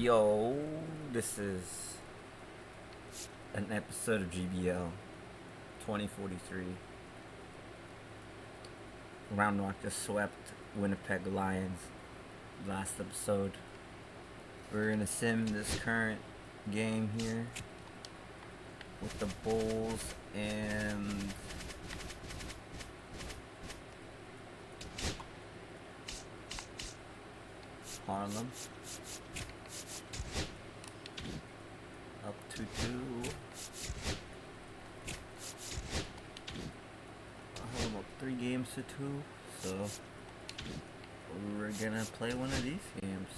Yo, this is an episode of GBL 2043. Round Rock just swept Winnipeg Lions last episode. We're gonna sim this current game here with the Bulls and Harlem. Up 2-2. Harlem up 3 games to 2. So we're gonna play one of these games.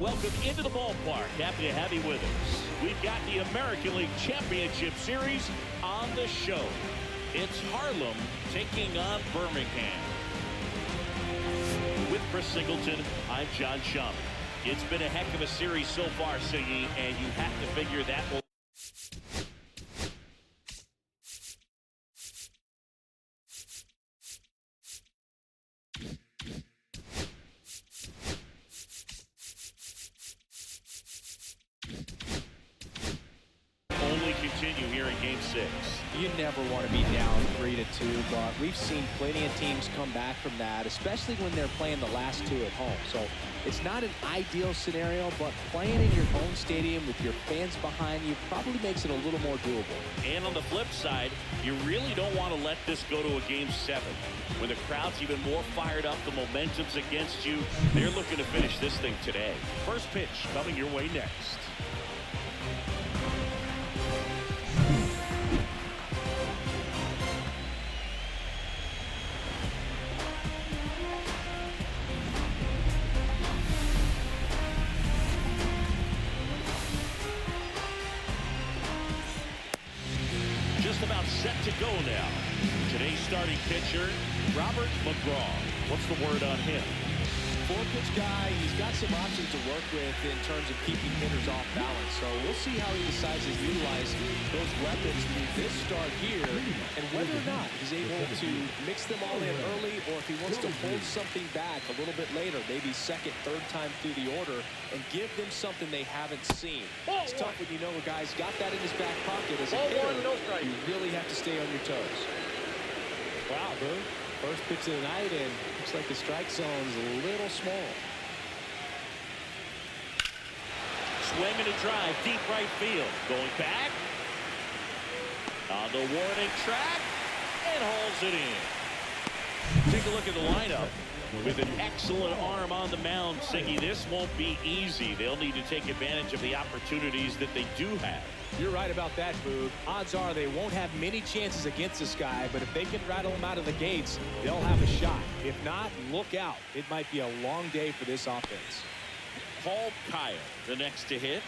Welcome into the ballpark. Happy to have you with us. We've got the American League Championship Series on the show. It's Harlem taking on Birmingham. With Chris Singleton, I'm John Schaum. It's been a heck of a series so far, Siggy, and you have to figure that will... continue here in Game 6. You never want to be down 3-2, but we've seen plenty of teams come back from that, especially when they're playing the last two at home. So it's not an ideal scenario, but playing in your own stadium with your fans behind you probably makes it a little more doable. And on the flip side, you really don't want to let this go to a Game 7. When the crowd's even more fired up, the momentum's against you. They're looking to finish this thing today. First pitch coming your way next. About set to go now. Today's starting pitcher, Robert McGraw. What's the word on him? Four-pitch guy. He's got some options to work with in terms of keeping hitters off balance. So we'll see how he decides to utilize those weapons through this start here, and whether or not he's able to mix them all in early, or if he wants to hold something back a little bit later, maybe second, third time through the order, and give them something they haven't seen. It's tough when you know a guy's got that in his back pocket as a hitter. You really have to stay on your toes. Wow, Boone. First pitch of the night, and looks like the strike zone's a little small. Swing and a drive, deep right field. Going back. On the warning track. And hauls it in. Take a look at the lineup. With an excellent arm on the mound, Siggy, this won't be easy. They'll need to take advantage of the opportunities that they do have. You're right about that, Boog. Odds are they won't have many chances against this guy, but if they can rattle him out of the gates, they'll have a shot. If not, look out. It might be a long day for this offense. Paul Kyle, the next to hit.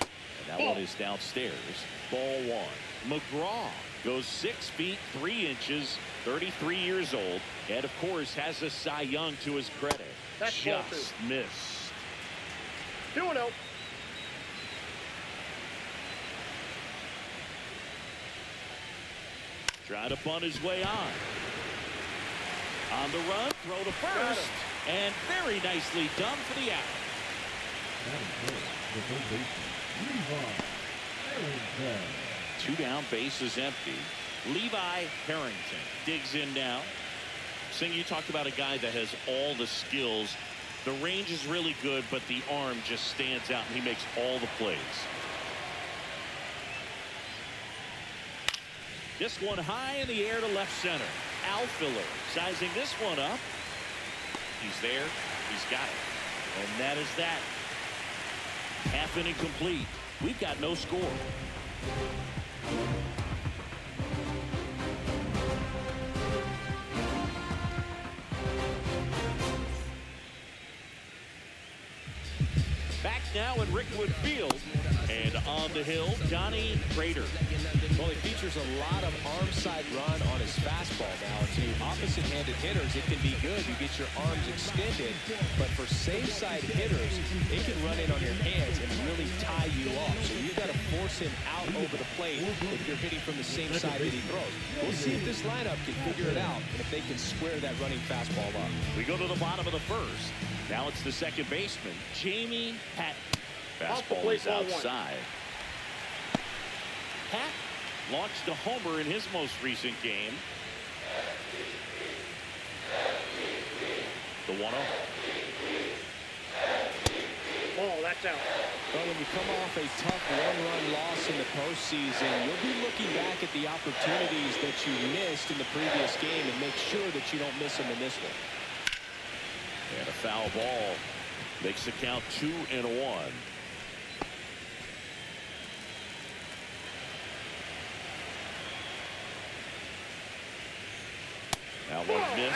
And that one is downstairs. Ball one. McGraw goes 6 feet 3 inches, 33 years old, and of course has a Cy Young to his credit. That's just missed. 2-0. Trying to bunt his way on. On the run, throw to first, and very nicely done for the out. Two down, bases empty. Levi Harrington digs in now. Sing, you talked about a guy that has all the skills. The range is really good, but the arm just stands out, and he makes all the plays. This one high in the air to left center. Outfielder sizing this one up. He's there. He's got it. And that is that. Half inning complete. We've got no score. now in Rickwood Field. And on the hill, Johnny Prater. Well, he features a lot of arm side run on his fastball. Now, to opposite-handed hitters, it can be good. You get your arms extended. But for safe side hitters, it can run in on your hands and really tie you off. So you've got to force him out over the plate if you're hitting from the same side that he throws. We'll see if this lineup can figure it out and if they can square that running fastball up. We go to the bottom of the first. Now it's the second baseman, Jamie Patton. Fastball is outside. Pat launched a homer in his most recent game. The 1-0. Ball, that's out. Well, when you come off a tough one-run loss in the postseason, you'll be looking back at the opportunities that you missed in the previous game and make sure that you don't miss them in this one. And a foul ball makes the count 2-1. Now one miss.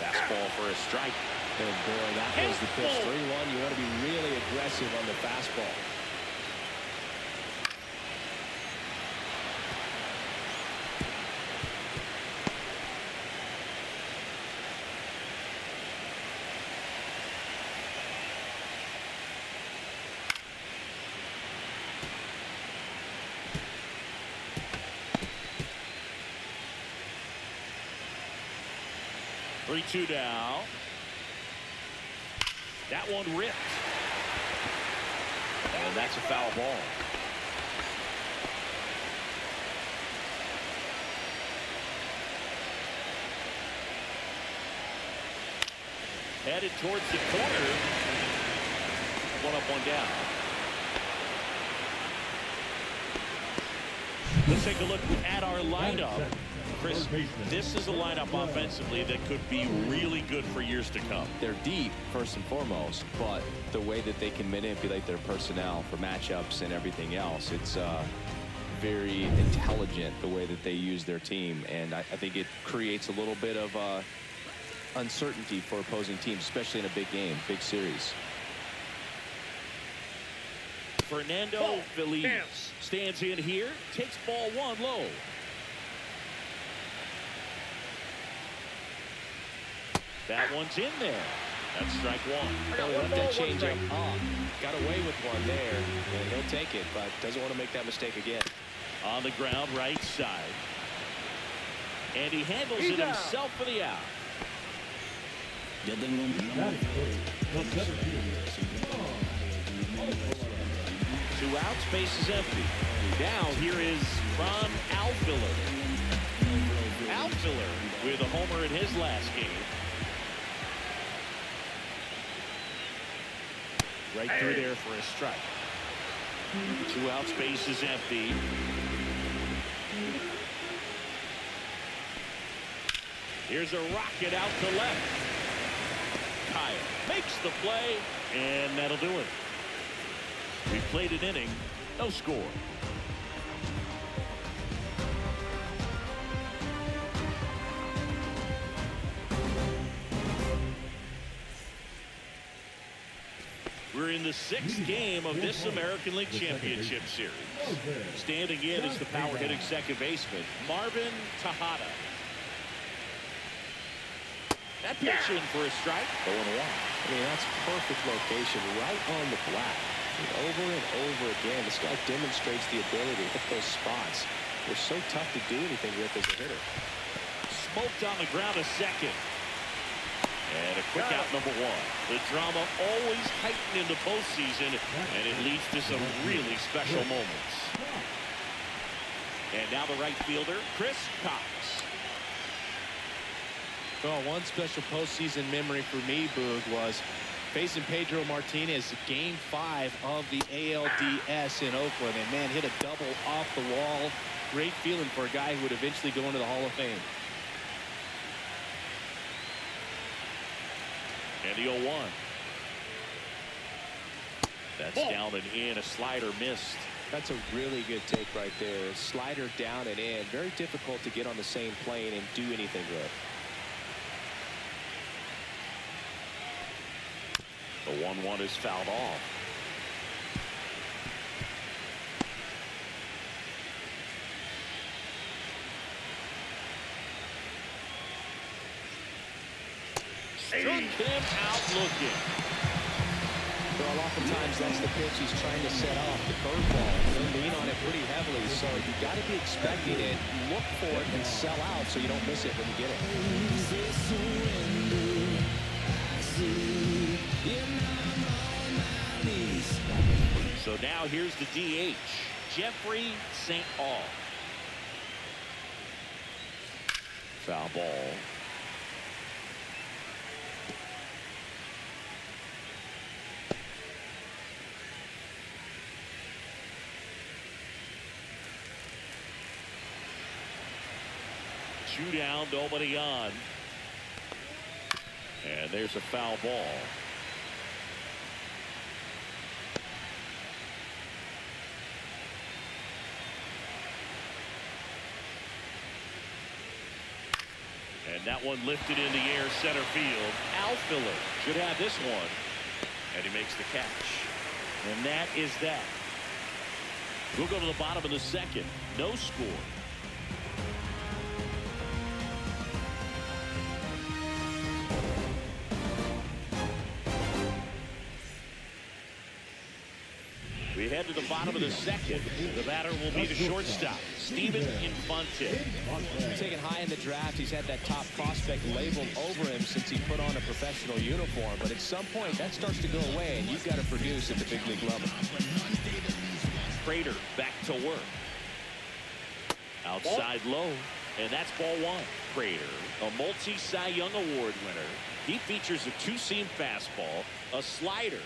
Fastball for a strike. Oh boy, that was the pitch. 3-1. You want to be really aggressive on the fastball. Three-two down. That one ripped. And that's a foul ball. Headed towards the corner. One up, one down. Let's take a look at our lineup. Chris, this is a lineup offensively that could be really good for years to come. They're deep, first and foremost, but the way that they can manipulate their personnel for matchups and everything else, it's very intelligent the way that they use their team. And I think it creates a little bit of uncertainty for opposing teams, especially in a big game, big series. Fernando Feliz stands in here, takes ball one low. That one's in there. That's strike one. Well, he left that changeup up. Got away with one there, and he'll take it, but doesn't want to make that mistake again. On the ground, right side. And he handles it himself for the out. Two outs, base is empty. Now here is Ron Alfiller. Alfiller with a homer in his last game. Right through there for a strike. Two outs, base is empty. Here's a rocket out to left. Kyle makes the play, and that'll do it. We played an inning, no score. We're in the sixth game of this American League Championship Series. Standing in is the power-hitting second baseman, Marvin Tejada. That pitch in for a strike. 0-1. I mean, that's perfect location, right on the black. And over and over again, this guy demonstrates the ability to hit those spots. They're so tough to do anything with as a hitter. Smoked on the ground a second. And a quick out number one. The drama always heightened in the postseason, and it leads to some really special moments. And now the right fielder, Chris Cox. Well, one special postseason memory for me, Boog, was facing Pedro Martinez, Game 5 of the ALDS in Oakland. And, man, hit a double off the wall. Great feeling for a guy who would eventually go into the Hall of Fame. And the 0-1. That's down and in. A slider missed. That's a really good take right there. Slider down and in. Very difficult to get on the same plane and do anything with. The 1-1 is fouled off. Struck him out looking. Well, oftentimes that's the pitch he's trying to set off, the curveball. He'll lean on it pretty heavily, so you got to be expecting it, look for it, and sell out so you don't miss it when you get it. So now here's the DH, Jeffrey St. Paul. Foul ball. Two down, nobody on. And there's a foul ball. And that one lifted in the air, center field. Outfielder should have this one. And he makes the catch. And that is that. We'll go to the bottom of the second. No score. We head to the bottom of the second. The batter will be the shortstop, Steven Infante. Taken high in the draft, he's had that top prospect labeled over him since he put on a professional uniform. But at some point, that starts to go away, and you've got to produce at the big league level. Prater back to work. Outside low, and that's ball one. Prater, a multi-Cy Young Award winner. He features a two-seam fastball, a slider,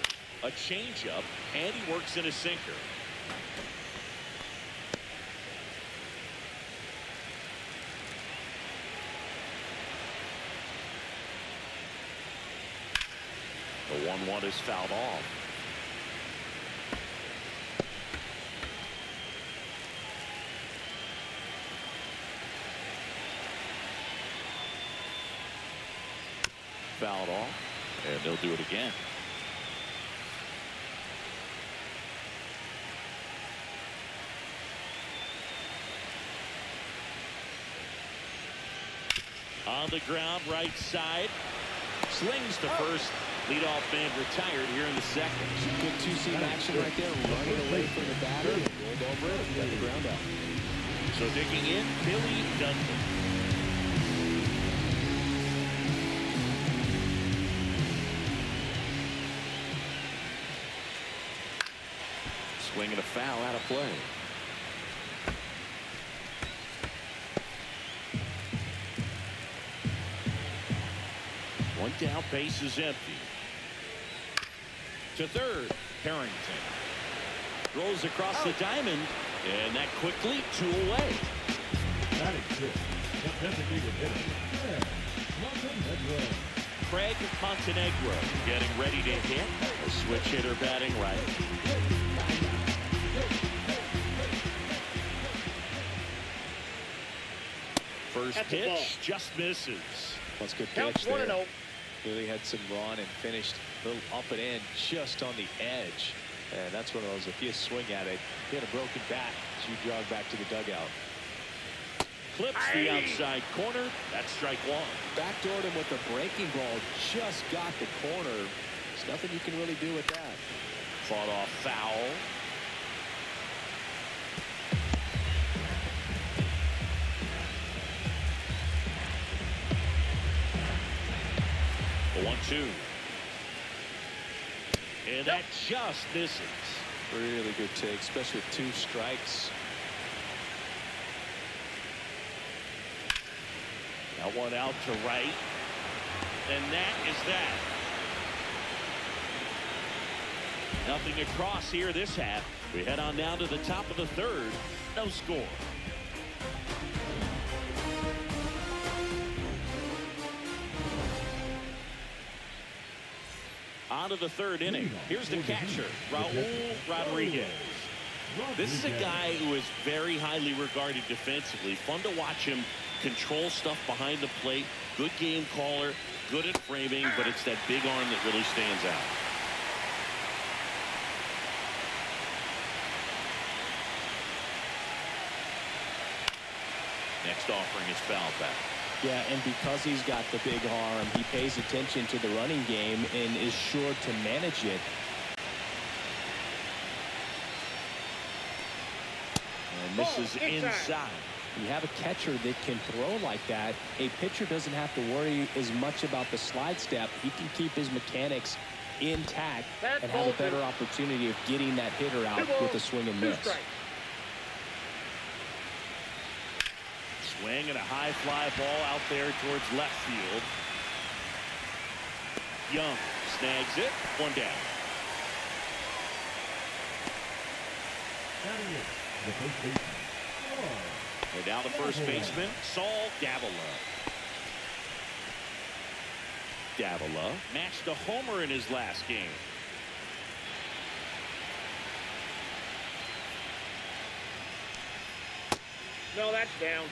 a changeup, and he works in a sinker. The 1-1 is fouled off. Fouled off, and they'll do it again. On the ground, right side. Slings to first. Leadoff man retired here in the second. Good two-seam action right there. Running away from the batter. Rolled over it. Got the ground out. So digging in, Billy Duncan. Swinging a foul out of play. One down, base is empty. To third, Harrington. Throws across the diamond, and that quickly, two away. That is good. Designated hitter. Craig Montenegro getting ready to hit. A switch hitter batting right. First That's a ball. pitch just misses. That's a good Counts pitch there. 1-0. Really had some run and finished a little up and in just on the edge. And that's one of those, if you swing at it, you had a broken bat, so you jog back to the dugout. Clips the outside corner. That's strike one. Backdoored him with a breaking ball, just got the corner. There's nothing you can really do with that. Fought off foul. The 1-2. And that just misses. Really good take, especially with two strikes. That one out to right. And that is that. Nothing across here this half. We head on down to the top of the third. No score. On to the third inning. Here's the catcher, Raul Rodriguez. This is a guy who is very highly regarded defensively. Fun to watch him control stuff behind the plate. Good game caller, good at framing, but it's that big arm that really stands out. Next offering is foul back. Yeah, and because he's got the big arm, he pays attention to the running game and is sure to manage it. And this is inside. You have a catcher that can throw like that. A pitcher doesn't have to worry as much about the slide step. He can keep his mechanics intact and have a better opportunity of getting that hitter out with a swing and miss. Swing and a high fly ball out there towards left field. Young snags it. One down. Batting it, the first baseman. And now the first baseman, Saul Davila. Davila matched a homer in his last game. No, that's down.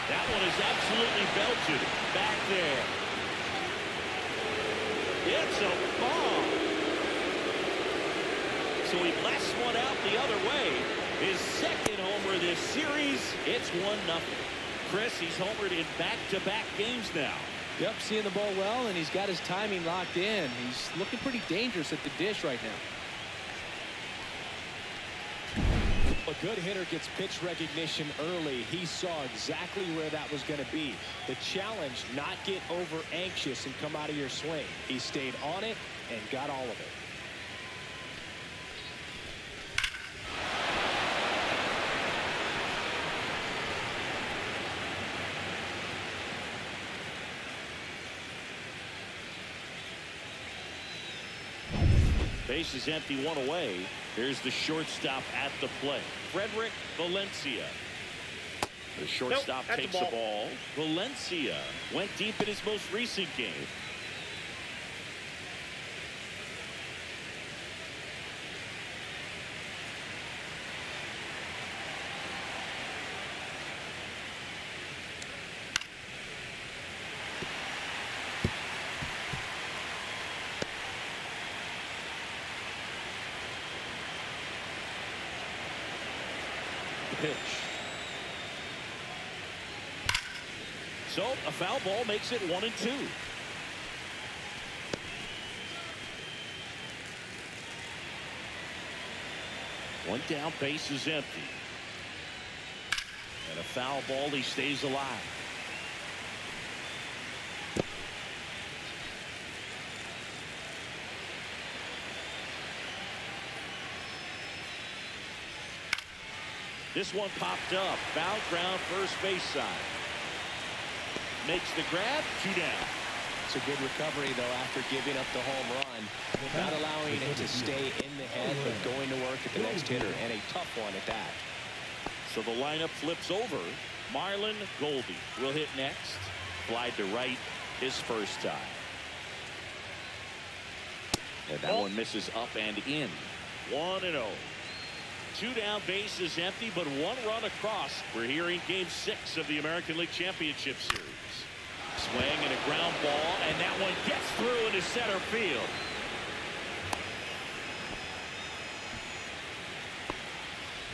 That one is absolutely belted. Back there. It's a ball. So he blasts one out the other way. His second homer this series. It's 1-0. Chris, he's homered in back-to-back games now. Yep, seeing the ball well, and he's got his timing locked in. He's looking pretty dangerous at the dish right now. A good hitter gets pitch recognition early. He saw exactly where that was going to be. The challenge, not get over anxious and come out of your swing. He stayed on it and got all of it. Base is empty, one away. Here's the shortstop at the plate, Frederick Valencia. The shortstop takes the ball. Valencia went deep in his most recent game. Pitch. So a foul ball makes it 1-2. One down, base is empty. And a foul ball, he stays alive. This one popped up. Foul ground, first base side. Makes the grab, 2 down. It's a good recovery, though, after giving up the home run. Not allowing it to stay in the head, but going to work at the next hitter, and a tough one at that. So the lineup flips over. Marlon Goldie will hit next. Flied to right his first time. And that one misses up and in. 1-0. 2 down, base is empty, but 1 run across. We're here in Game 6 of the American League Championship Series. Swing and a ground ball, and that one gets through into center field.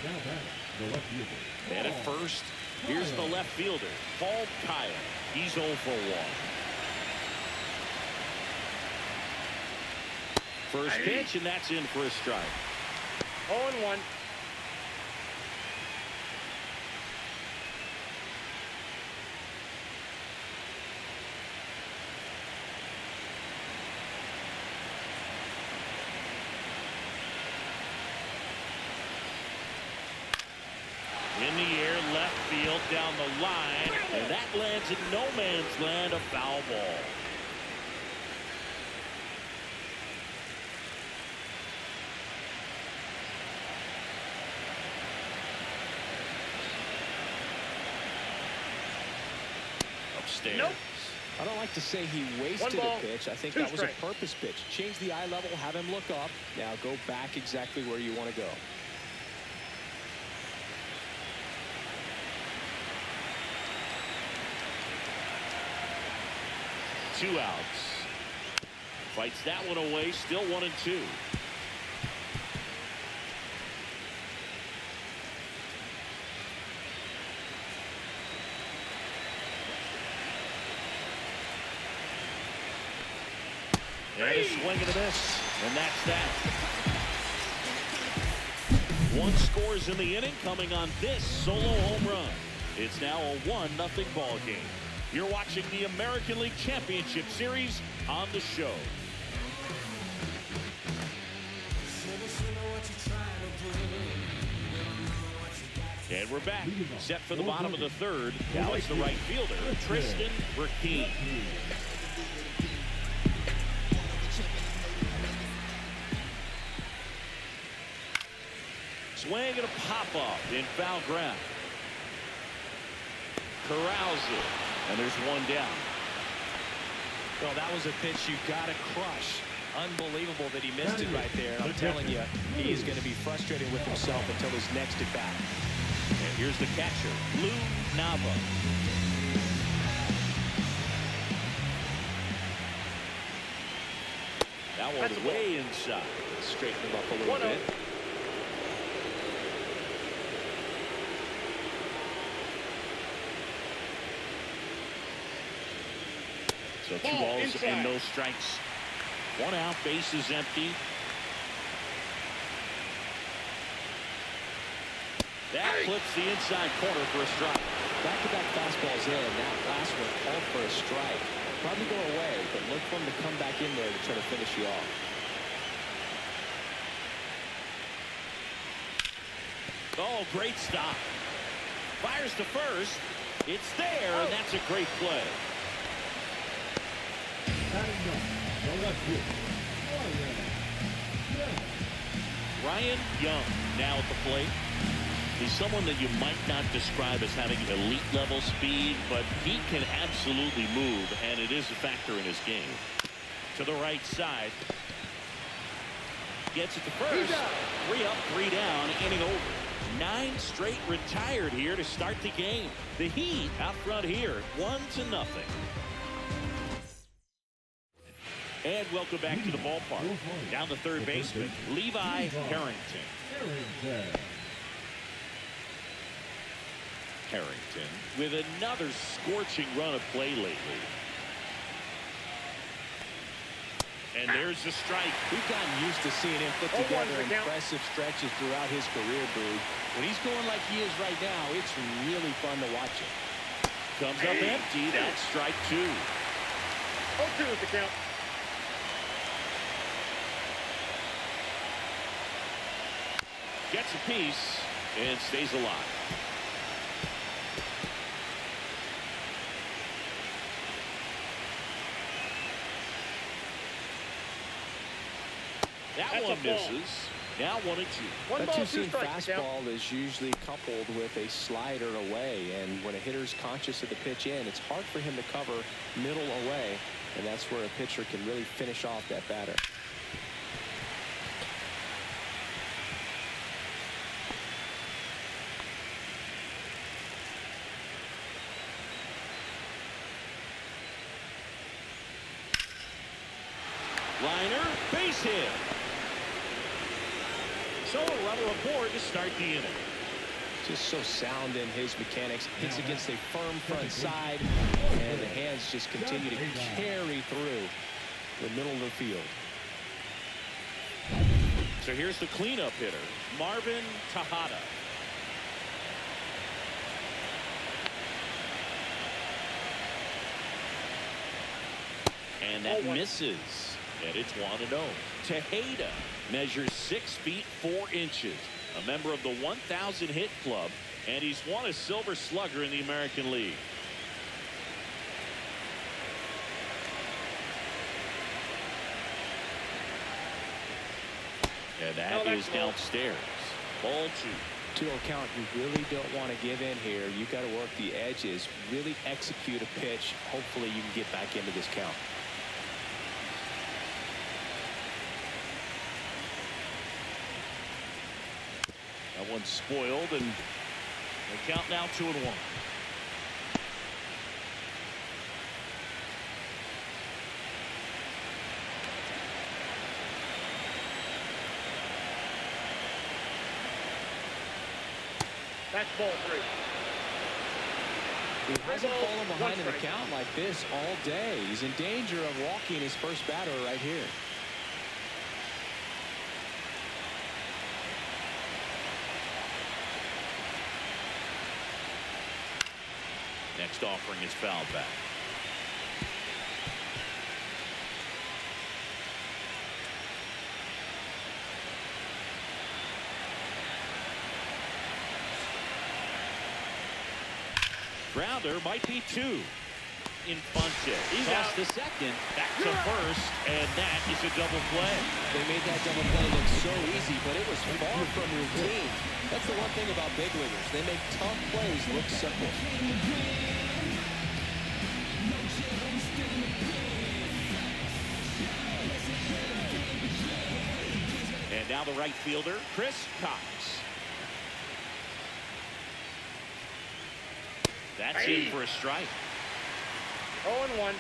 Now batting, the left fielder. And at first, here's the left fielder, Paul Kyle. He's 0 for 1. First pitch, and that's in for a strike. 0-1. In the air, left field, down the line, and that lands in no man's land, a foul ball. Upstairs. Nope. I don't like to say he wasted a pitch. I think that was a purpose pitch. Change the eye level, have him look up. Now go back exactly where you want to go. Two outs. Fights that one away. Still 1-2. And a swing and a miss. And that's that. One scores in the inning coming on this solo home run. It's now a 1-0 ball game. You're watching the American League Championship Series on the show. And we're back. Set for the bottom of the third. Now it's the right fielder, Tristan Burkeen. Swing and a pop-off in foul ground. Corrals it. And there's one down. Well, that was a pitch you got to crush. Unbelievable that he missed it right there. And I'm telling you, he is going to be frustrated with himself until his next at bat. And here's the catcher, Lou Nava. That one's way inside. Straighten him up a little bit. So 2 balls and no strikes. 1 out, base is empty. That flips the inside corner for a strike. Back-to-back fastballs in. That last one called for a strike. Probably go away, but look for him to come back in there to try to finish you off. Oh, great stop. Fires to first. It's there, and that's a great play. Ryan Young now at the plate. He's someone that you might not describe as having elite level speed, but he can absolutely move, and it is a factor in his game. To the right side. Gets it to first. 3 up, 3 down, inning over. 9 straight retired here to start the game. The Heat out front here, 1-0. And welcome back to the ballpark. Down the third baseman, Levi Harrington. Harrington with another scorching run of play lately. And there's the strike. We've gotten used to seeing him put together impressive stretches throughout his career, Boog. When he's going like he is right now, it's really fun to watch him. Comes up empty. That's strike 2. 0-2 is the count. Gets a piece and stays alive. That one misses. Now 1-2. That two-seam fastball is usually coupled with a slider away, and when a hitter's conscious of the pitch in, it's hard for him to cover middle away, and that's where a pitcher can really finish off that batter. Liner, base hit. So a runner aboard to start the inning. Just so sound in his mechanics. Hits against a firm front side, and the hands just continue to carry through the middle of the field. So here's the cleanup hitter, Marvin Tejada. And that misses. And it's 1-0. Tejada measures 6 feet 4 inches. A member of the 1,000 hit club. And he's won a Silver Slugger in the American League. And that is downstairs. Ball 2. 2-0 count, you really don't want to give in here. You've got to work the edges, really execute a pitch. Hopefully you can get back into this count. That one's spoiled, and the count now 2-1. That's ball 3. He hasn't fallen behind in the count like this all day. He's in danger of walking his first batter right here. Next offering is foul back. Grounder might be 2. Infante. He's Toss out. the second. Back to first, and that is a double play. They made that double play look so easy, but it was far from routine. That's the one thing about big leaguers. They make tough plays look simple. And now the right fielder, Chris Cox. That's in for a strike. 0-1.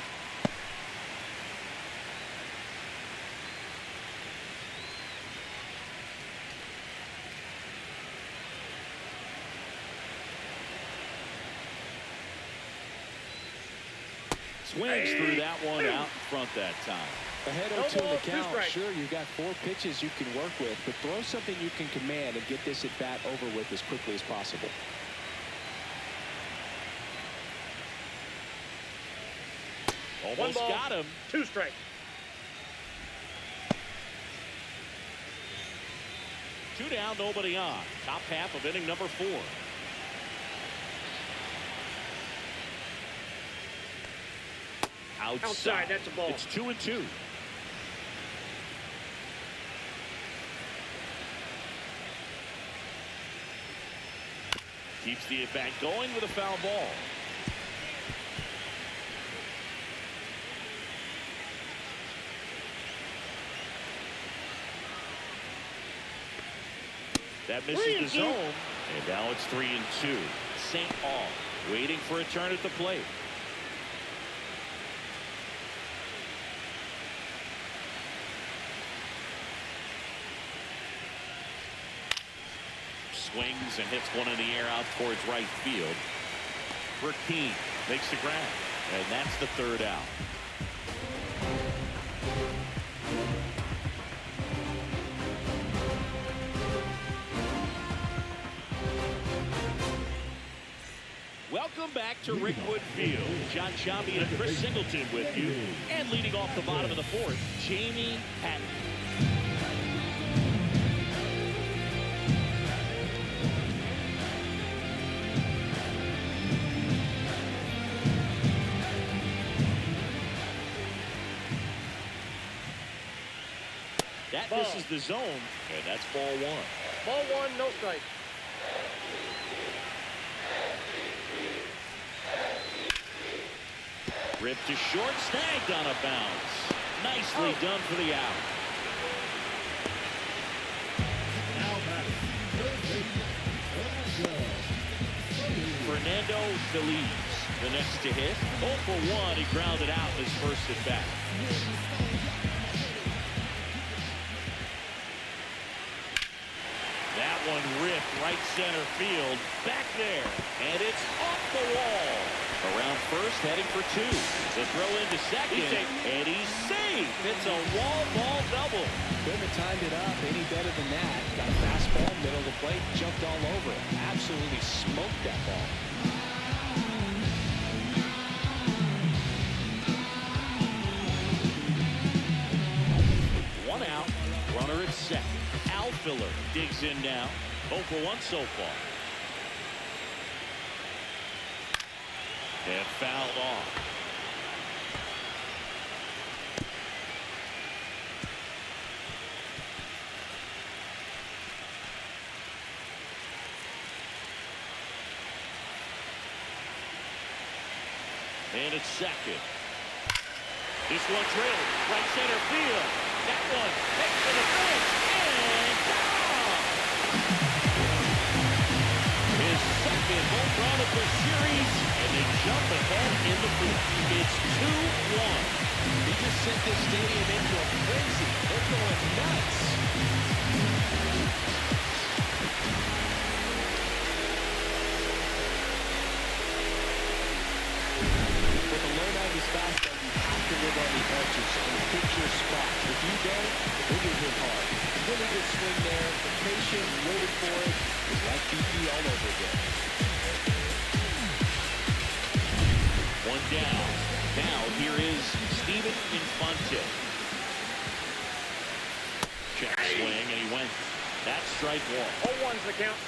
Swings through that one out in front that time. Ahead No 0-2 in ball, the 2 count. strikes. Sure, you've got 4 pitches you can work with, but throw something you can command and get this at bat over with as quickly as possible. Almost 1 ball, got him. 2 strikes. Two down, nobody on. Top half of inning number 4. Outside. That's a ball. It's 2-2. Keeps the at-bat going with a foul ball. That misses the zone, and now it's 3-2. St. Paul waiting for a turn at the plate. Swings and hits one in the air out towards right field. Burkeen makes the grab, and that's the 3rd out. Welcome back to Rickwood Field. John Sciambi and Chris Singleton with you. And leading off the bottom of the 4th, Jamie Hatton. That misses the zone, and that's ball 1. Ball 1, no strike. Ripped to short, snagged on a bounce. Nicely done for the out. Now batting, third baseman, Fernando Feliz, the next to hit. 0 for 1, he grounded out in his first at bat. That one ripped right center field, back there, and it's off the wall. Around first, heading for 2. The throw into second, and he's safe. It's a wall ball double. Couldn't have timed it up any better than that. Got a fastball, middle of the plate, jumped all over it. Absolutely smoked that ball. One out, runner at second. Outfielder digs in now. 0 for 1 so far. And fouled off. And it's second. This one drilled right center field. That one takes to the fence and gone. His second home run of the series, and they jump ahead in the fourth. It's 2-1. He just sent this stadium into a frenzy. They're going nuts. With the low 90s fastball, you have to live on the edges and pick your spot. If you don't, you're going to hit hard. Really good swing there. The patient waited for it. It's like BP all over again. One down. Now here is Steven Infante. Check swing, and he went. That's strike one. 0-1's the count.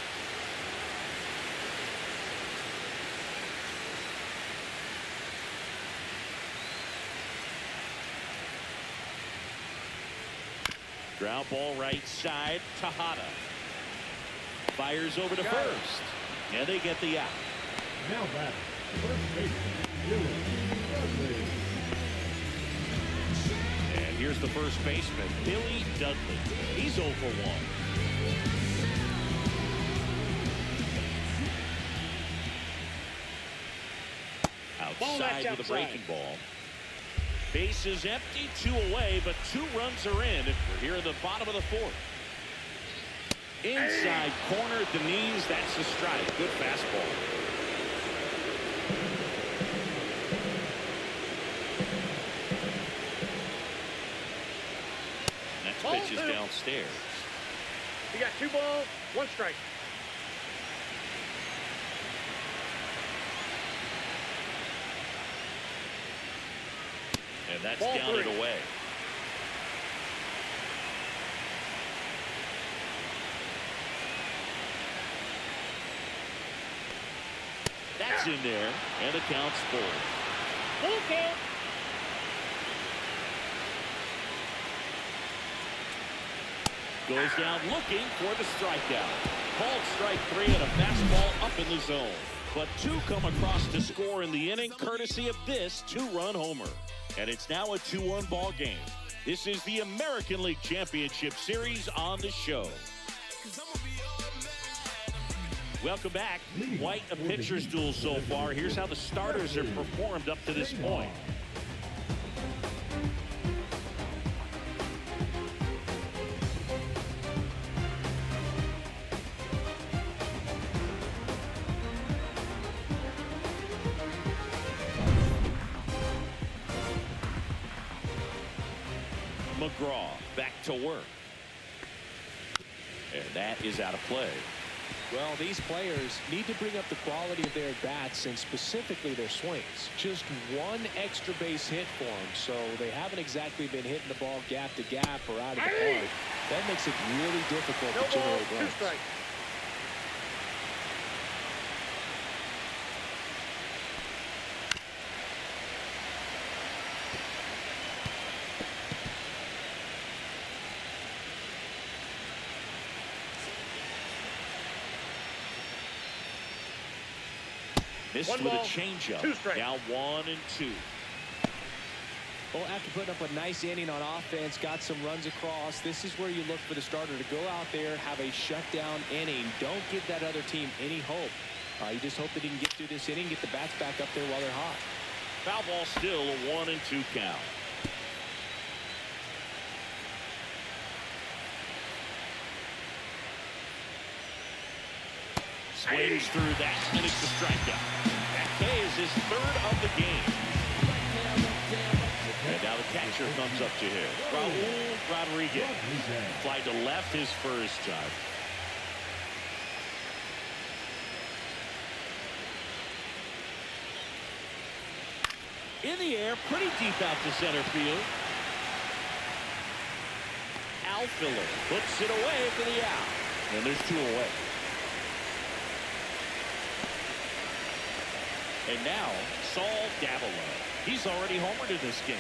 Ground ball right side. Tejada fires over to first, and they get the out. Now batting, first baseman, Billy Dudley. And here's the first baseman, Billy Dudley. He's 0 for 1. Outside with a breaking ball. Base is empty, 2 away, but 2 runs are in. And we're here in the bottom of the fourth. Inside corner at the knees. That's a strike. Good fastball. Next pitch is downstairs. You got 2 balls, 1 strike. And that's Ball down 3. and away. That's in there, and the count's full. Full count. Goes down looking for the strikeout. Called strike 3 and a fastball up in the zone. But 2 come across to score in the inning, courtesy of this 2-run homer. And it's now a 2-1 ball game. This is the American League Championship Series on the show. Welcome back. Quite a pitcher's duel so far. Here's how the starters have performed up to this point. McGraw back to work. And that is out of play. Well, these players need to bring up the quality of their bats and specifically their swings. Just 1 extra base hit for them, so they haven't exactly been hitting the ball gap to gap or out of the park. That makes it really difficult No to generate balls, 2 runs. strikes. Missed 1 with a ball, changeup. 2 strikes. Now 1 and 2. Well, after putting up a nice inning on offense, got some runs across, this is where you look for the starter to go out there, have a shutdown inning. Don't give that other team any hope. You just hope that he can get through this inning, get the bats back up there while they're hot. Foul ball still a 1 and 2 count. Swings through that, and it's the strikeout. That K is his 3rd of the game. And now the catcher comes up to him. Raul Rodriguez. Fly to left his first time. In the air, pretty deep out to center field. Outfielder puts it away for the out. And there's 2 away. And now, Saul Davila. He's already homered in this game.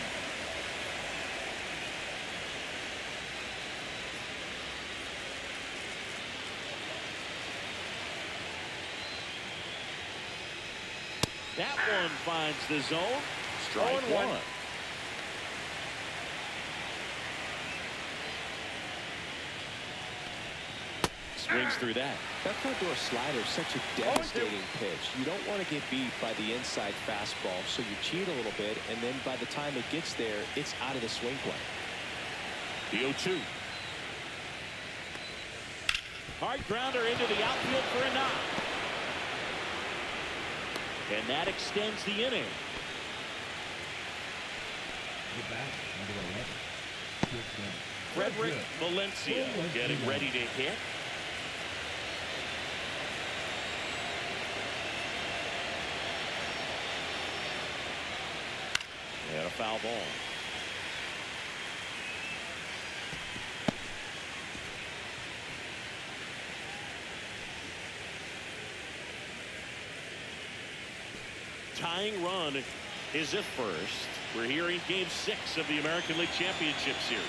That one finds the zone. Strike 0-1. one. Swings through that. That front door slider is such a devastating pitch. You don't want to get beat by the inside fastball, so you cheat a little bit, and then by the time it gets there, it's out of the swing play. The 0-2. Hard grounder into the outfield for a knock. And that extends the inning. The bat, number 11. Frederick Valencia getting ready to hit. And a foul ball. Tying run is at first. We're here in Game 6 of the American League Championship Series.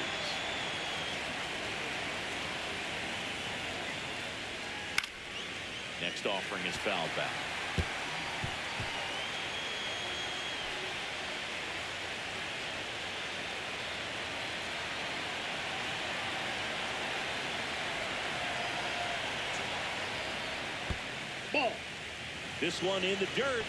Next offering is fouled back. Ball. This one in the dirt.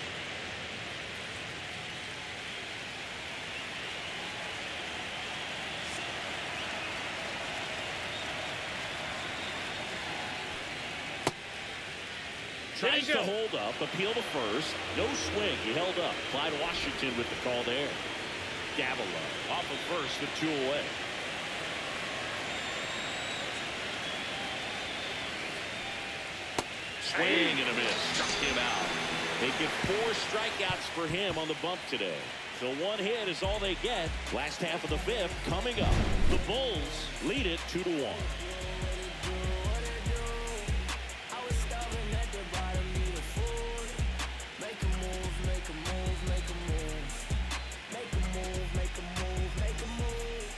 Tries to hold up, appeal to first. No swing. He held up. Clyde Washington with the call there. Davila off of first with 2 away. Swing and a miss. Struck him out. They get 4 strikeouts for him on the bump today. So 1 hit is all they get. Last half of the 5th coming up. The Bulls lead it 2-1.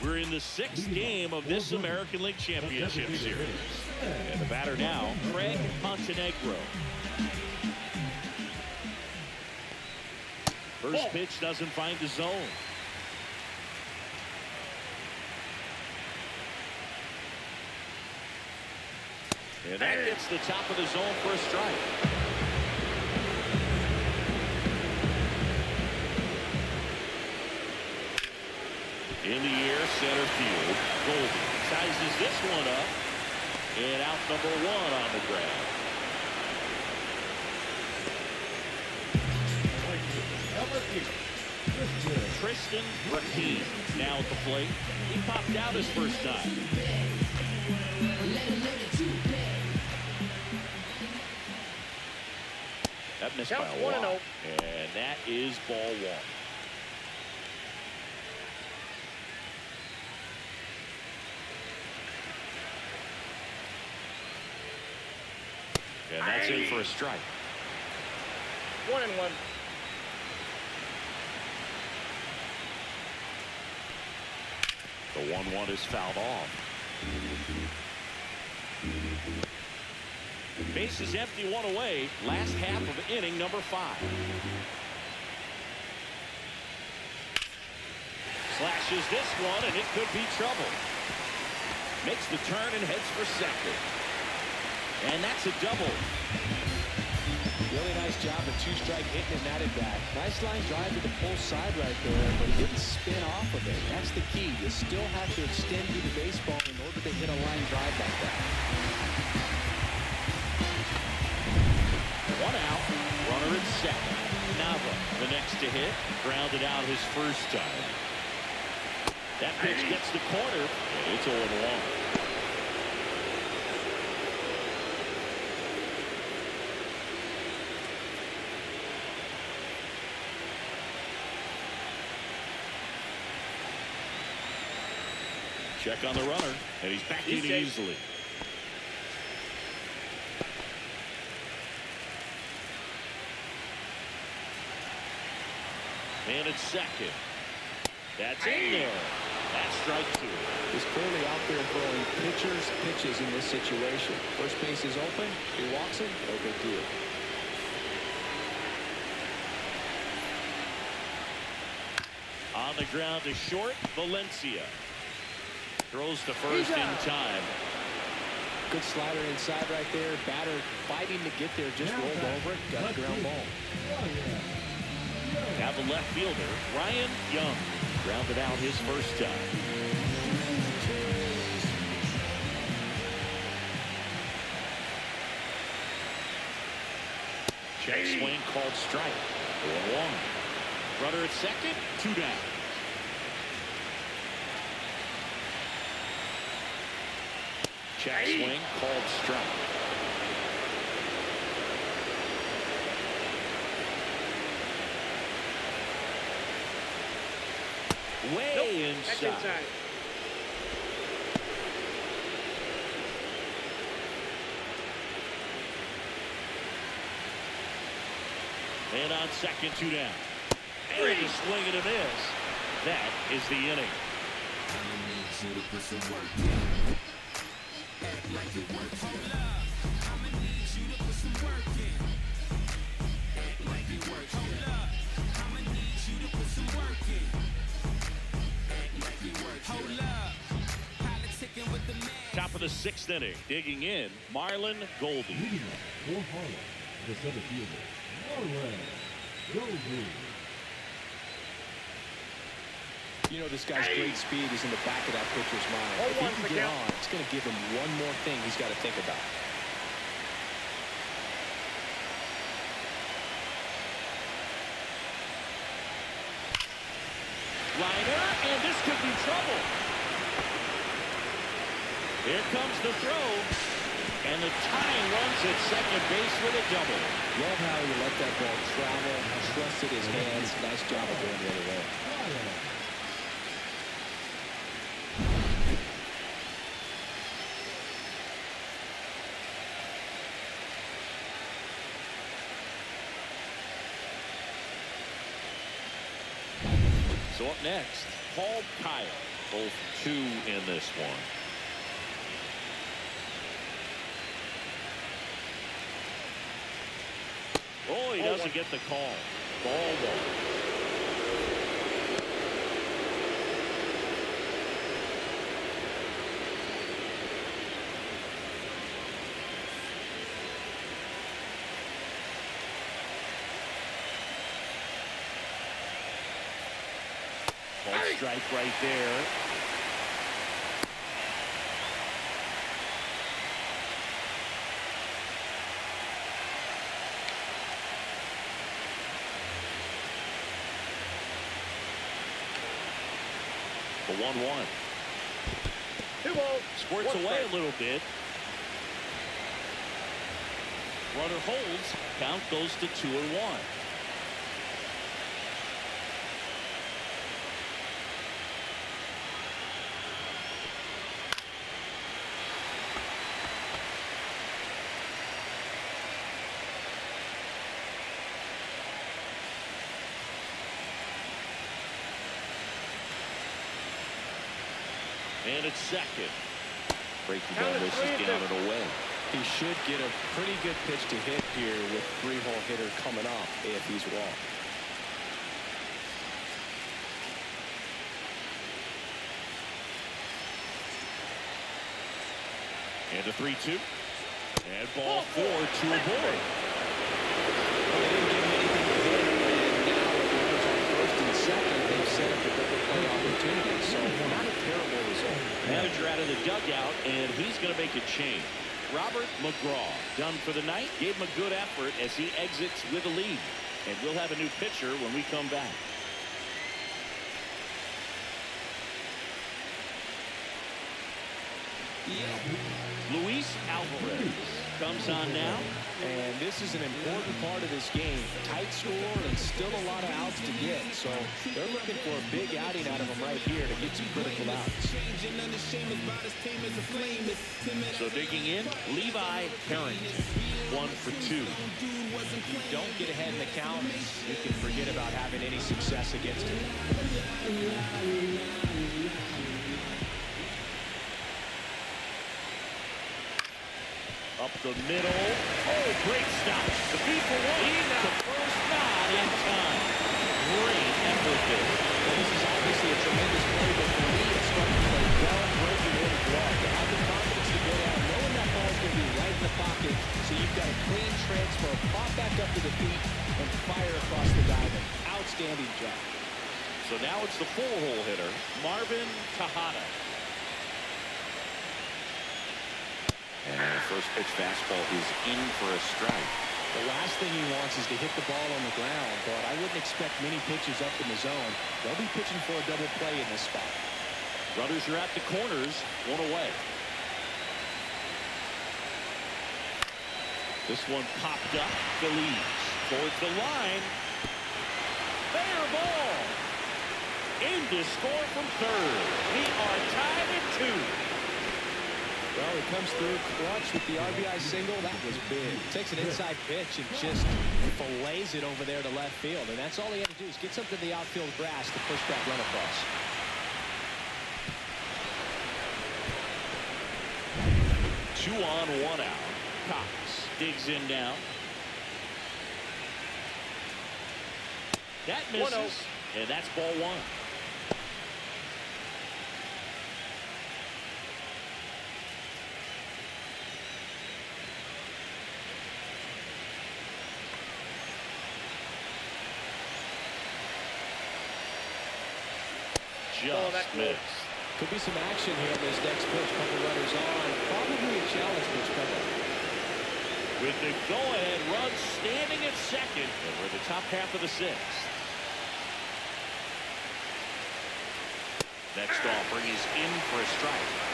We're in the 6th game of this American League Championship Series. And the batter now, Craig Montenegro. First pitch doesn't find the zone. And that gets the top of the zone for a strike. In the air, center field. Goldie sizes this one up. And out number 1 on the ground. Tristan Raheem now at the plate. He popped out his first time. That missed by a lot. And that is ball 1. And that's in for a strike. 1-1. The 1-1 is fouled off. Base is empty, 1 away. Last half of inning number 5. Slashes this one, and it could be trouble. Makes the turn and heads for second. And that's a double. Really nice job of 2-strike hitting and that at bat. Nice line drive to the pull side right there, but he didn't spin off of it. That's the key. You still have to extend through the baseball in order to hit a line drive like that. 1 out. Runner at second. Nava, the next to hit. Grounded out his first time. That pitch gets the corner. And it's 0-1. Check on the runner, and he's back in easily. And it's second. That's in there. That's strike 2. He's clearly out there throwing pitches in this situation. First base is open. He walks him. No big deal. On the ground to short, Valencia. Throws to first in time. Good slider inside right there. Batter fighting to get there. Just rolled over it. Got a ground ball. Now the left fielder, Ryan Young, grounded out his first time. Check swing called strike. 1-1. Runner at second, 2 down. Check swing called strike. Way inside. And on second, 2 down. And a swing and a miss. That is the inning. Top of the 6th inning. Digging in, Marlon Goldie. Leading up for Harlem, the center fielder, Marlon Goldie. You know, this guy's great speed is in the back of that pitcher's mind. If he can get on, it's going to give him one more thing he's got to think about. Liner, and this could be trouble. Here comes the throw. And the tying runs at second base with a double. Love how he let that ball travel, trusted his hands. Nice job of going the other way. So up next, Paul Kyle. Both 2 in this one. Oh, he doesn't get the call. Ball 1. Ball strike right there. The 1-1. Squirts away a little bit. Runner holds. Count goes to 2-1. And it's second. Breaking down this is down and away. He should get a pretty good pitch to hit here with 3-hole hitter coming off if he's walked. And a 3-2. And ball 4 to a board. Well, they didn't give him anything to hit, and now with the runners on first and second, they've set up a double play opportunity. So not a terrible result. Manager out of the dugout, and he's going to make a change. Robert McGraw done for the night. Gave him a good effort as he exits with a lead. And we'll have a new pitcher when we come back. Luis Alvarez comes on now. And this is an important part of this game. Tight score and still a lot of outs to get. So they're looking for a big outing out of him right here to get some critical outs. So digging in, Levi Harrington. 1 for 2. If you don't get ahead in the count, you can forget about having any success against him. Up the middle. Oh, great stop. The feed for 1. He's the first, not in time. Great effort there. Well, this is now it's the full-hole hitter, Marvin Tejada. And first pitch fastball is in for a strike. The last thing he wants is to hit the ball on the ground, but I wouldn't expect many pitches up in the zone. They'll be pitching for a double play in this spot. Runners are at the corners, one away. This one popped up. Feliz towards the line. Fair ball. In to score from third. We are tied at 2. Well, he comes through clutch with the RBI single. That was big. Takes an inside pitch and just fillets it over there to left field. And that's all he had to do is get something to the outfield grass to push that run across. Two on, one out. Cox digs in now. That misses. And that's ball 1. Just missed. Could be some action here on this next pitch. Couple runners on. Probably a challenge pitch coming. With the go-ahead run standing at second, and we're the top half of the 6th. Next offering is in for a strike.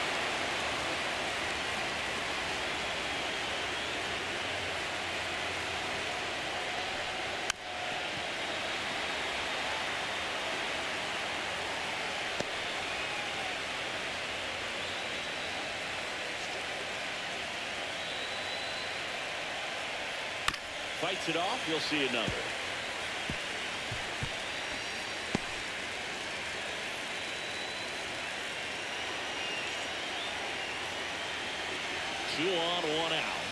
Fights it off. You'll see another. Two on, one out.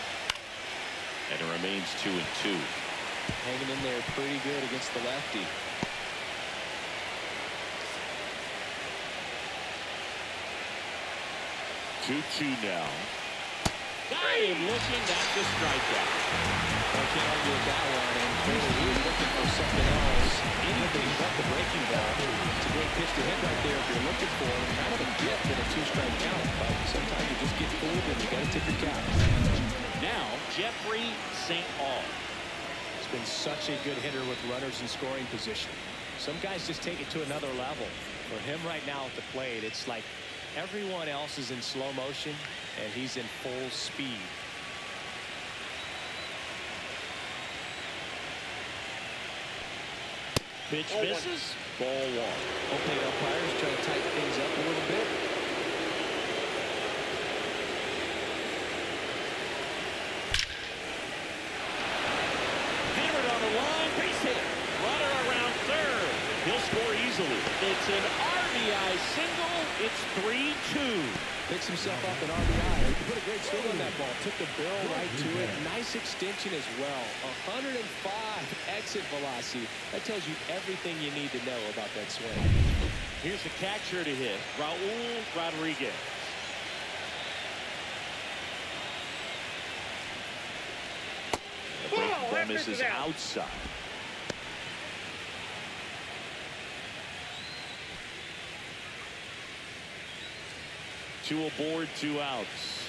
And it remains 2-2. Hanging in there pretty good against the lefty. 2-2 now. Got him looking. That's a strikeout. I can't argue with that one. And clearly he was looking for something else. Anything but the breaking ball. It's a great pitch to hit right there if you're looking for it. Kind of a gift in a 2-strike count. But sometimes you just get fooled and you got to tip your cap. Now Jeffrey St. Paul. He's been such a good hitter with runners in scoring position. Some guys just take it to another level. For him right now at the plate, it's like everyone else is in slow motion and he's in full speed. Pitch misses. Ball 1. Okay, umpires trying to tighten things up a little bit. Hammered on the line. Base hit. Runner around third. He'll score easily. It's an RBI single. It's 3-2. Picks himself up an RBI. He put a great swing on that ball. Took the barrel right to it. Nice extension as well. 105 exit velocity. That tells you everything you need to know about that swing. Here's the catcher to hit. Raul Rodriguez. The breaking ball misses outside. Two aboard, 2 outs.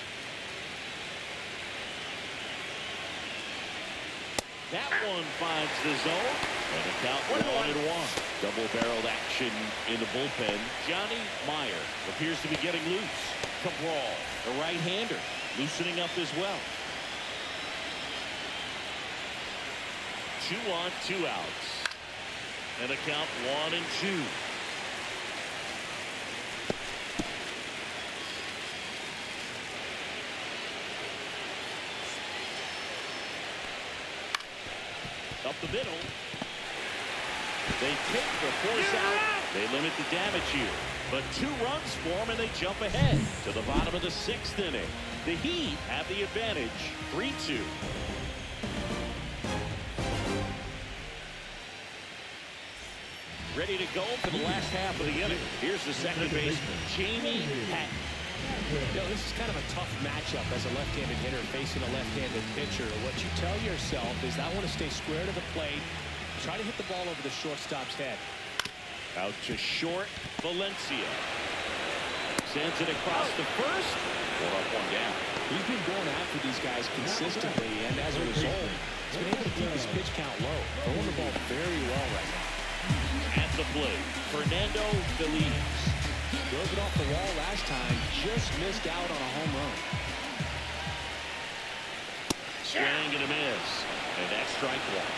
That one finds the zone. And a count 1-1. Double-barreled action in the bullpen. Johnny Meyer appears to be getting loose. Cabral, the right-hander, loosening up as well. 2 on, 2 outs. And a count 1-2. Up the middle. They take the force out. They limit the damage here. But 2 runs for them, and they jump ahead to the bottom of the 6th inning. The Heat have the advantage, 3-2. Ready to go for the last half of the inning. Here's the second baseman, Jamie Patton. You know, this is kind of a tough matchup as a left-handed hitter facing a left-handed pitcher. What you tell yourself is I want to stay square to the plate, try to hit the ball over the shortstop's head. Out to short. Valencia sends it across the first. 1 up, 1 down. He's been going after these guys consistently, and as a result, he's been able to keep his pitch count low. Throwing the ball very well right now. At the plate, Fernando Feliz. Drove it off the wall last time, just missed out on a home run. Swing and a miss. And that's strike one.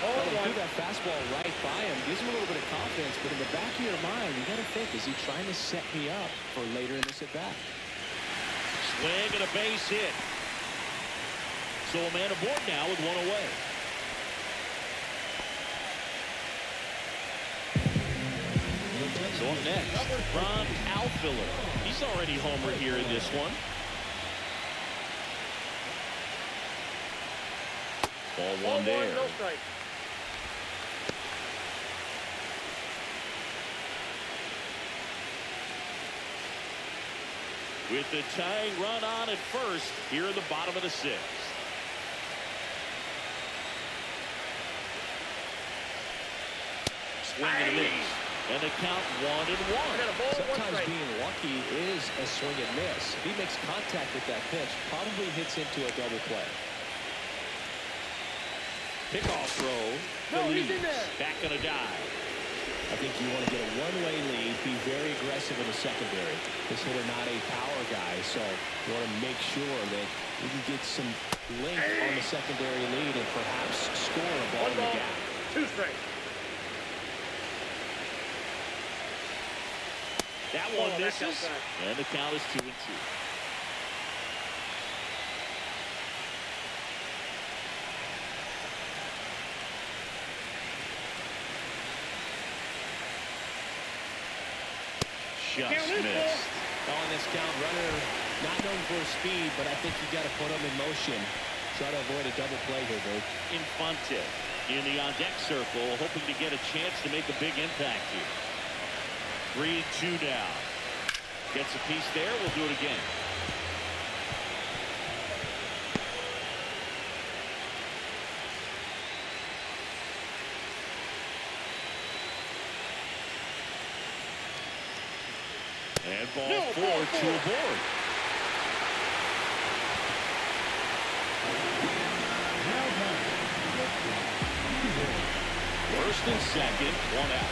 Threw that fastball right by him. Gives him a little bit of confidence, but in the back of your mind, you got to think, is he trying to set me up for later in this at-bat? Swing and a base hit. So a man aboard now with 1 away. So up next, Ron Outfielder. He's already homered here in this one. Ball 1 there. No strike. With the tying run on at first here in the bottom of the 6th. Swing and a miss. And the count 1-1. Sometimes being lucky is a swing and miss. If he makes contact with that pitch, probably hits into a double play. Pickoff throw. No, he's in there. Back on a dive. I think you want to get a one-way lead, be very aggressive in the secondary. This hitter not a power guy, so you want to make sure that you can get some length on the secondary lead and perhaps score a ball in the gap. 2 strikes. That one that misses, counts back. and the count is 2-2. Just missed. On this count, runner not known for his speed, but I think you got to put him in motion. Try to avoid a double play here, Dave. Infante in the on-deck circle, hoping to get a chance to make a big impact here. 3-2 down. Gets a piece there. We'll do it again. And ball 4, 2 aboard. First and second, 1 out.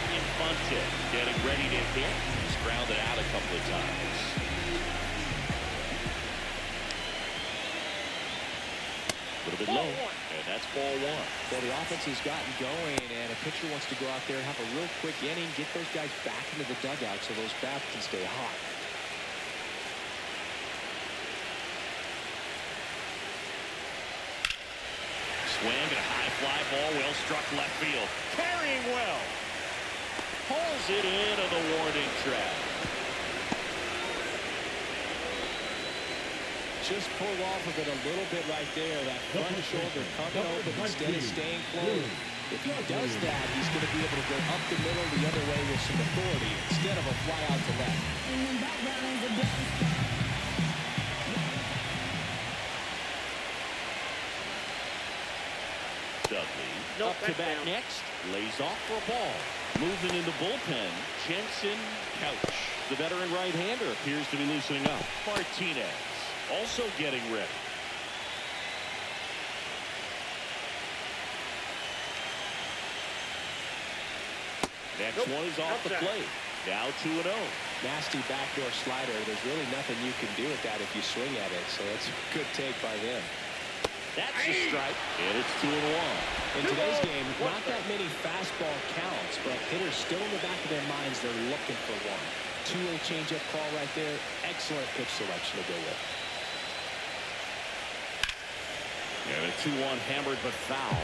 Infante getting ready to hit. He's grounded out a couple of times. A little bit low, and that's ball 1. Well, the offense has gotten going, and a pitcher wants to go out there and have a real quick inning, get those guys back into the dugout so those bats can stay hot. Swing and a high fly ball, well struck left field. Carrying well. Pulls it in on the warning track. Just pull off of it a little bit right there. That front shoulder coming open instead of staying closed. If he does that, he's going to be able to go up the middle the other way with some authority instead of a fly out to left. Dudley Nope, up to that's bat down. next. Lays off for a ball. Moving in the bullpen, Jensen Couch. The veteran right-hander appears to be loosening up. Martinez also getting ready. Next one is off the plate. Now 2-0. Nasty backdoor slider. There's really nothing you can do with that if you swing at it. So that's a good take by him. That's a strike, and it's 2-1. In today's game, not that many fastball counts, but hitters still in the back of their minds, they're looking for one. 2-0 changeup call right there. Excellent pitch selection to go with. And a 2-1 hammered but foul.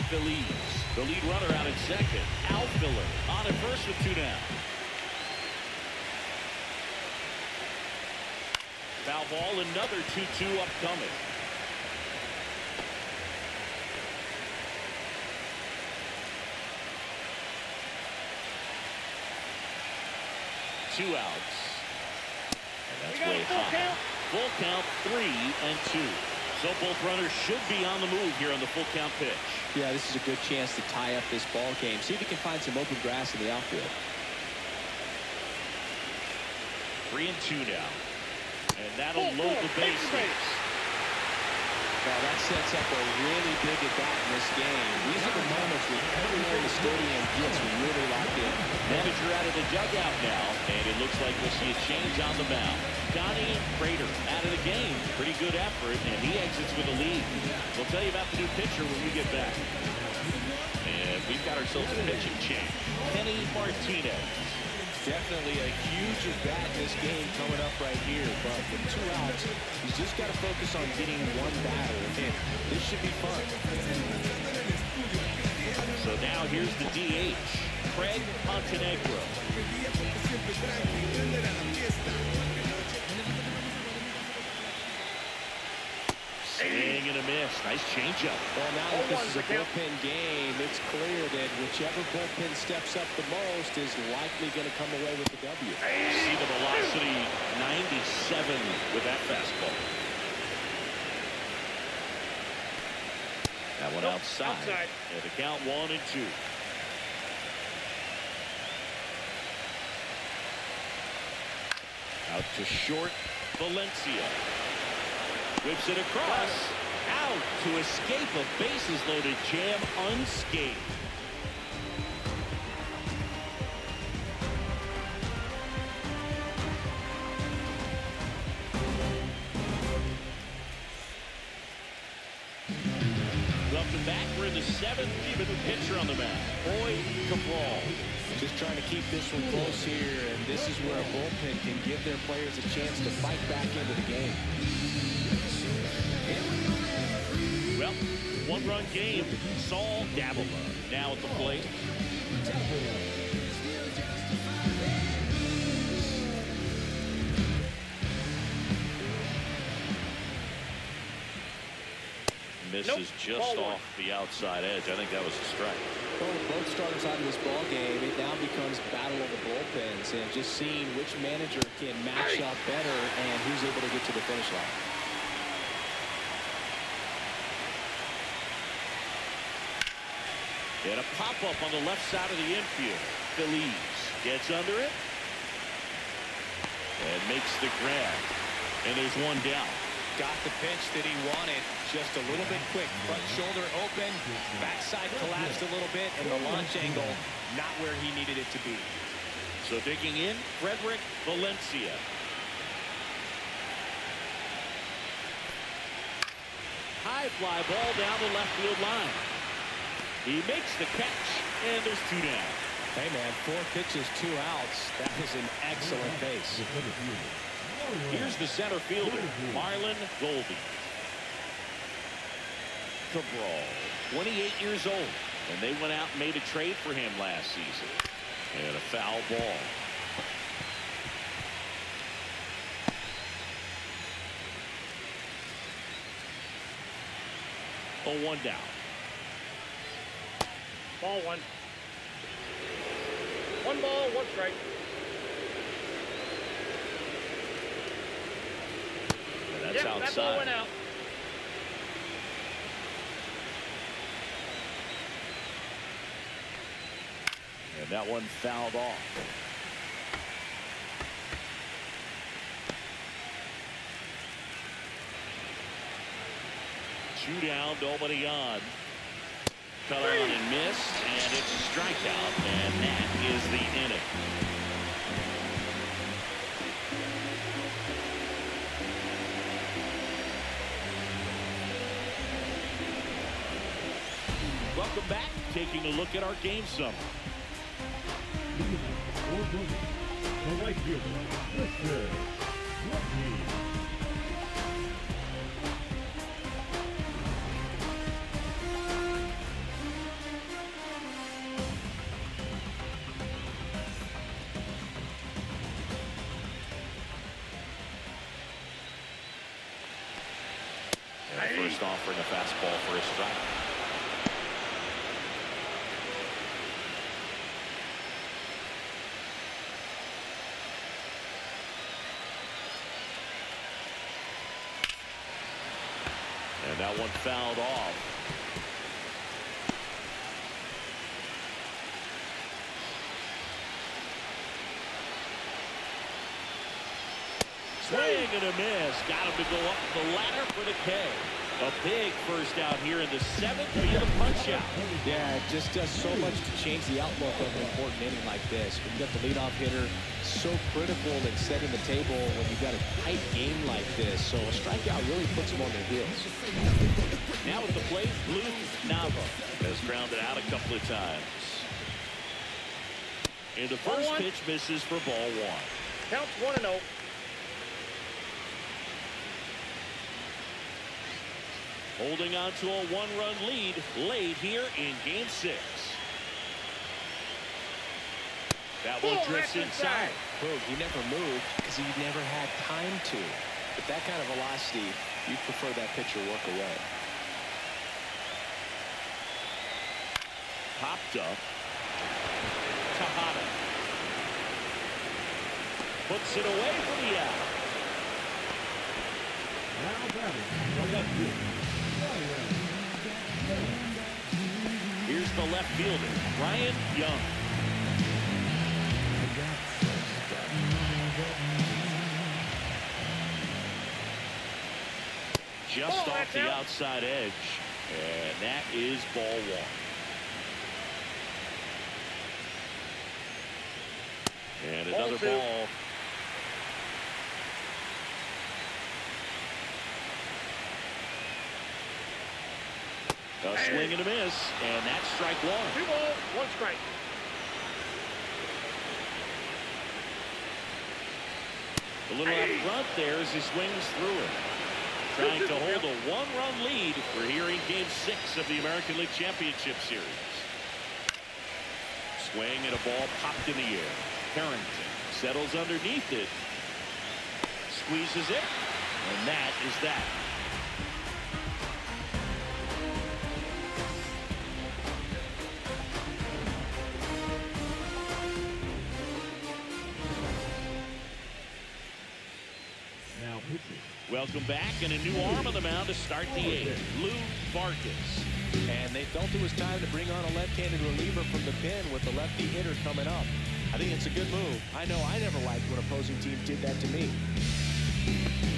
Feliz, the lead runner out at second. Outfielder on at first with 2 down. Foul ball, another 2-2 upcoming. Two outs. And that's way high. Full count, 3-2. So both runners should be on the move here on the full count pitch. Yeah, this is a good chance to tie up this ball game. See if he can find some open grass in the outfield. 3-2 now. And that'll load the bases. Well, that sets up a really big at-bat in this game. These are the moments when everyone in the stadium gets really locked in. Manager out of the dugout now, and it looks like we'll see a change on the mound. Donnie Prater out of the game. Pretty good effort, and he exits with a lead. We'll tell you about the new pitcher when we get back. And we've got ourselves a pitching change. Kenny Martinez. Definitely a huge at-bat in this game coming up right here. But with 2 outs, he's just got to focus on getting one batter in. This should be fun. So now here's the DH, Craig Montenegro. Swing and a miss. Nice changeup. Well, now that this is a bullpen game, it's clear that whichever bullpen steps up the most is likely going to come away with the W. See the velocity, 97 with that fastball. That one outside. And the count 1-2. Out to short, Valencia. Whips it across. Out to escape a bases-loaded jam unscathed. Welcome back. We're in the 7th. Even the pitcher on the mound, Boyd Cabral. Just trying to keep this one close here, and this is where a bullpen can give their players a chance to fight back into the game. Well, 1-run game. Saul Davila now at the plate. Misses just off the outside edge. I think that was a strike. Well, with both starters out of this ball game, it now becomes battle of the bullpens and just seeing which manager can match up better and who's able to get to the finish line. And a pop-up on the left side of the infield. Feliz gets under it and makes the grab. And there's one down. Got the pitch that he wanted, just a little bit quick. Front shoulder open, backside collapsed a little bit, and the launch angle not where he needed it to be. So digging in, Frederick Valencia. High fly ball down the left field line. He makes the catch, and there's 2 down. Hey, man, 4 pitches, 2 outs. That is an excellent pace. Here's the center fielder, Marlon Goldie. Cabral, 28 years old, and they went out and made a trade for him last season. And a foul ball. A 1 down. Ball 1. 1 ball, 1 strike. And that's outside. That ball went out. And that one fouled off. Two down, nobody on. Cut on and missed, and it's a strikeout, and that is the inning. Welcome back. Taking a look at our game summary. The right fielder, Mr. Lucky. And first offering a fastball for a strike. That one fouled off. Swing and a miss. Got him to go up the ladder for the K. A big first out here in the 7th via the punch out. Yeah, it just does so much to change the outlook of an important inning like this. When you got the leadoff hitter, so critical in setting the table when you've got a tight game like this. So a strikeout really puts them on their heels. Now at the plate, Blue Nava has grounded out a couple of times. And the first pitch misses for ball 1. Counts 1-0. Holding on to a 1-run lead late here in Game 6. That one drifts inside. Boog, he never moved because he never had time to. With that kind of velocity, you prefer that pitcher work away. Popped up. Tejada puts it away from the out. Now batting from left field. Here's the left fielder, Ryan Young. Just off the outside edge. And that is ball 1. And another ball. A swing and a miss, and that's strike 1. 2 balls, 1 strike. A little out front there as he swings through it. Trying to hold a 1-run lead. We're here in Game 6 of the American League Championship Series. Swing and a ball popped in the air. Harrington settles underneath it. Squeezes it. And that is that. Now pitching. Welcome back, and a new arm on the mound to start the 8th. Lou Vargas. And they felt it was time to bring on a left-handed reliever from the pen with the lefty hitter coming up. I think it's a good move. I know I never liked when opposing teams did that to me.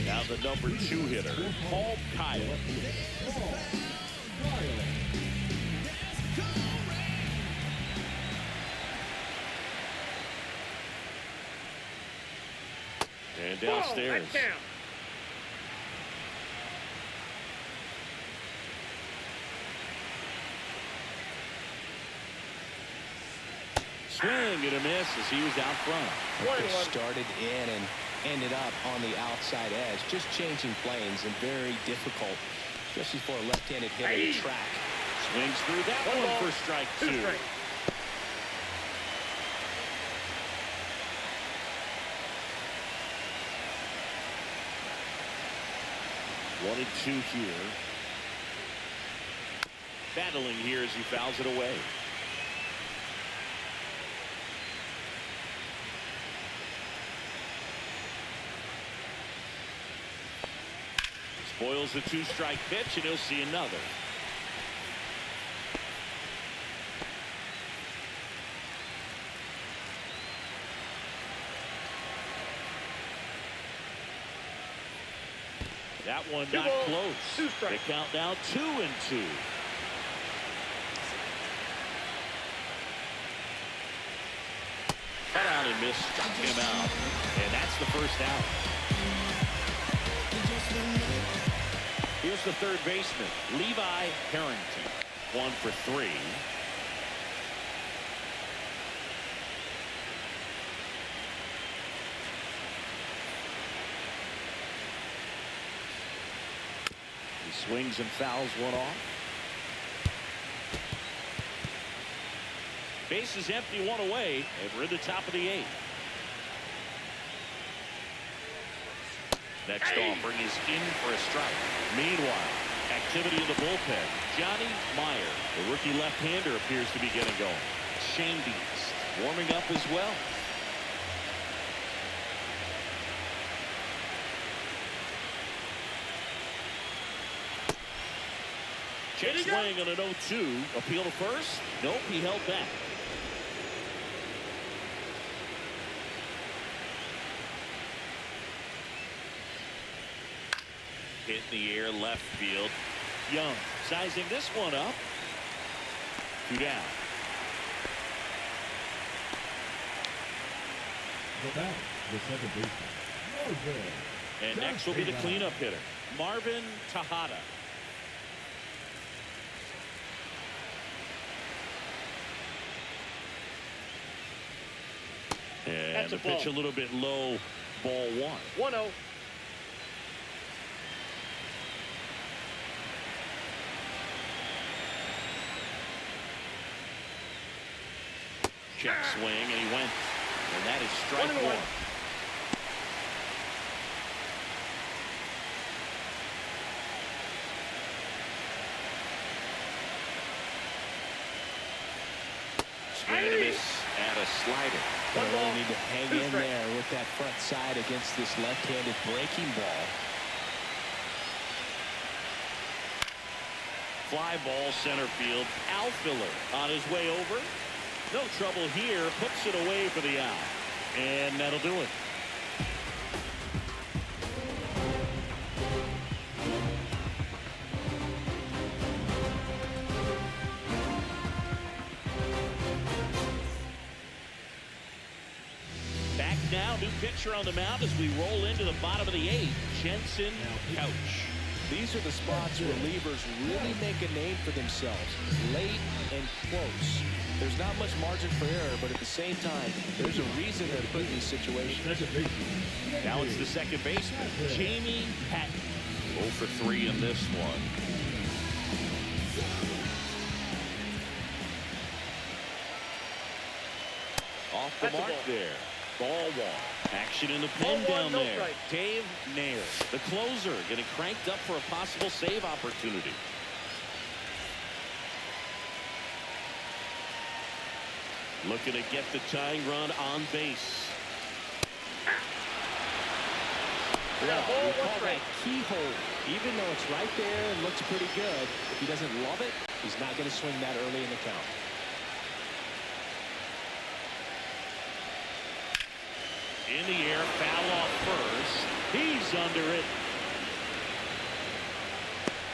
Now the number 2 hitter, Paul Kyle. And downstairs. Swing and a miss as he was out front. They started in and ended up on the outside edge, just changing planes, and very difficult, especially for a left-handed hitter to track. Swings through that one for strike 2. 2 strikes. One and 2 here. Battling here as he fouls it away. Spoils the 2-strike pitch, and he'll see another. That one not close. 2 strikes. They count now 2-2. Cut out and missed, struck him out. And that's the first out. Here's the third baseman, Levi Harrington. 1 for 3. He swings and fouls one off. Base is empty, 1 away, and we're in the top of the 8th. Next offering is in for a strike. Meanwhile, activity in the bullpen. Johnny Meyer, the rookie left-hander, appears to be getting going. Shane Beast warming up as well. Check swing on an 0-2. Appeal to first. Nope, he held back. Hit in the air, left field. Young sizing this one up. 2 down. The batter, the second baseman, Marvin. And next will be the cleanup hitter, Marvin Tejada. And That's the a pitch ball. a little bit low, ball 1. 1-0. Check swing, and he went. And that is strike 1-1. 1. Swing and a miss, and a slider. They 1 really ball, need to hang 2 in strikes. there with that front side against this left-handed breaking ball. Fly ball center field. Outfielder on his way over. No trouble here. Puts it away for the out. And that'll do it. Back now, new pitcher on the mound as we roll into the bottom of the 8th. Jensen Couch. These are the spots relievers really make a name for themselves. Late and close. There's not much margin for error, but at the same time, there's a reason they're put in these situations. Second baseman. Now it's the second baseman, Jamie Patton. 0 for 3 in this one. Off the That's a mark ball. there. Ball 1. Action in the pen Ball 1, down no there. strike. Dave Nair, the closer, getting cranked up for a possible save opportunity. Looking to get the tying run on base. We got a ball, We 1 call that strike. keyhole. Even though it's right there and looks pretty good, if he doesn't love it, he's not going to swing that early in the count. In the air, foul off first. He's under it.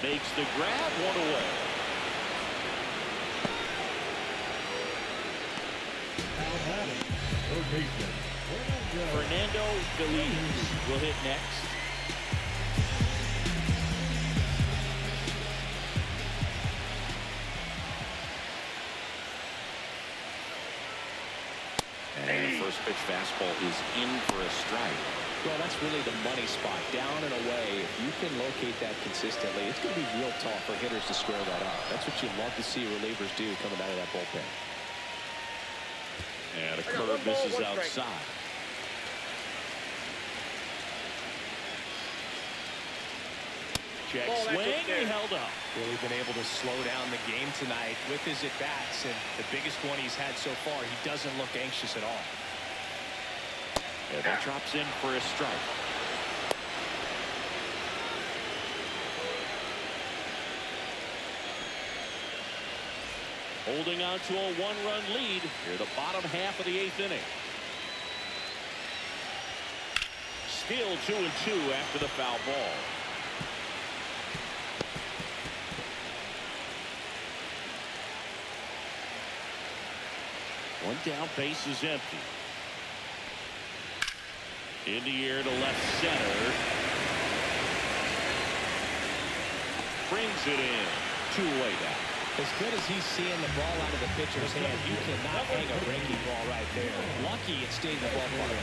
Makes the grab, 1 away. Al Adams, third baseman, Fernando Feliz will hit next. And the first pitch fastball is in for a strike. Well, that's really the money spot. Down and away, if you can locate that consistently, it's going to be real tough for hitters to square that up. That's what you love to see relievers do coming out of that bullpen. And a I got curve 1 ball, misses 1 strike. outside. Check Ball, that's swing, it and he there. held up. Really been able to slow down the game tonight with his at-bats, and the biggest one he's had so far, he doesn't look anxious at all. And that drops in for a strike. Holding on to a 1-run lead here the bottom half of the 8th inning. Still 2-2 after the foul ball. One down, base is empty. In the air to left center. Brings it in. 2 away now. As good as he's seeing the ball out of the pitcher's hand, you cannot hang a breaking ball right there. Lucky it stayed in the ballpark.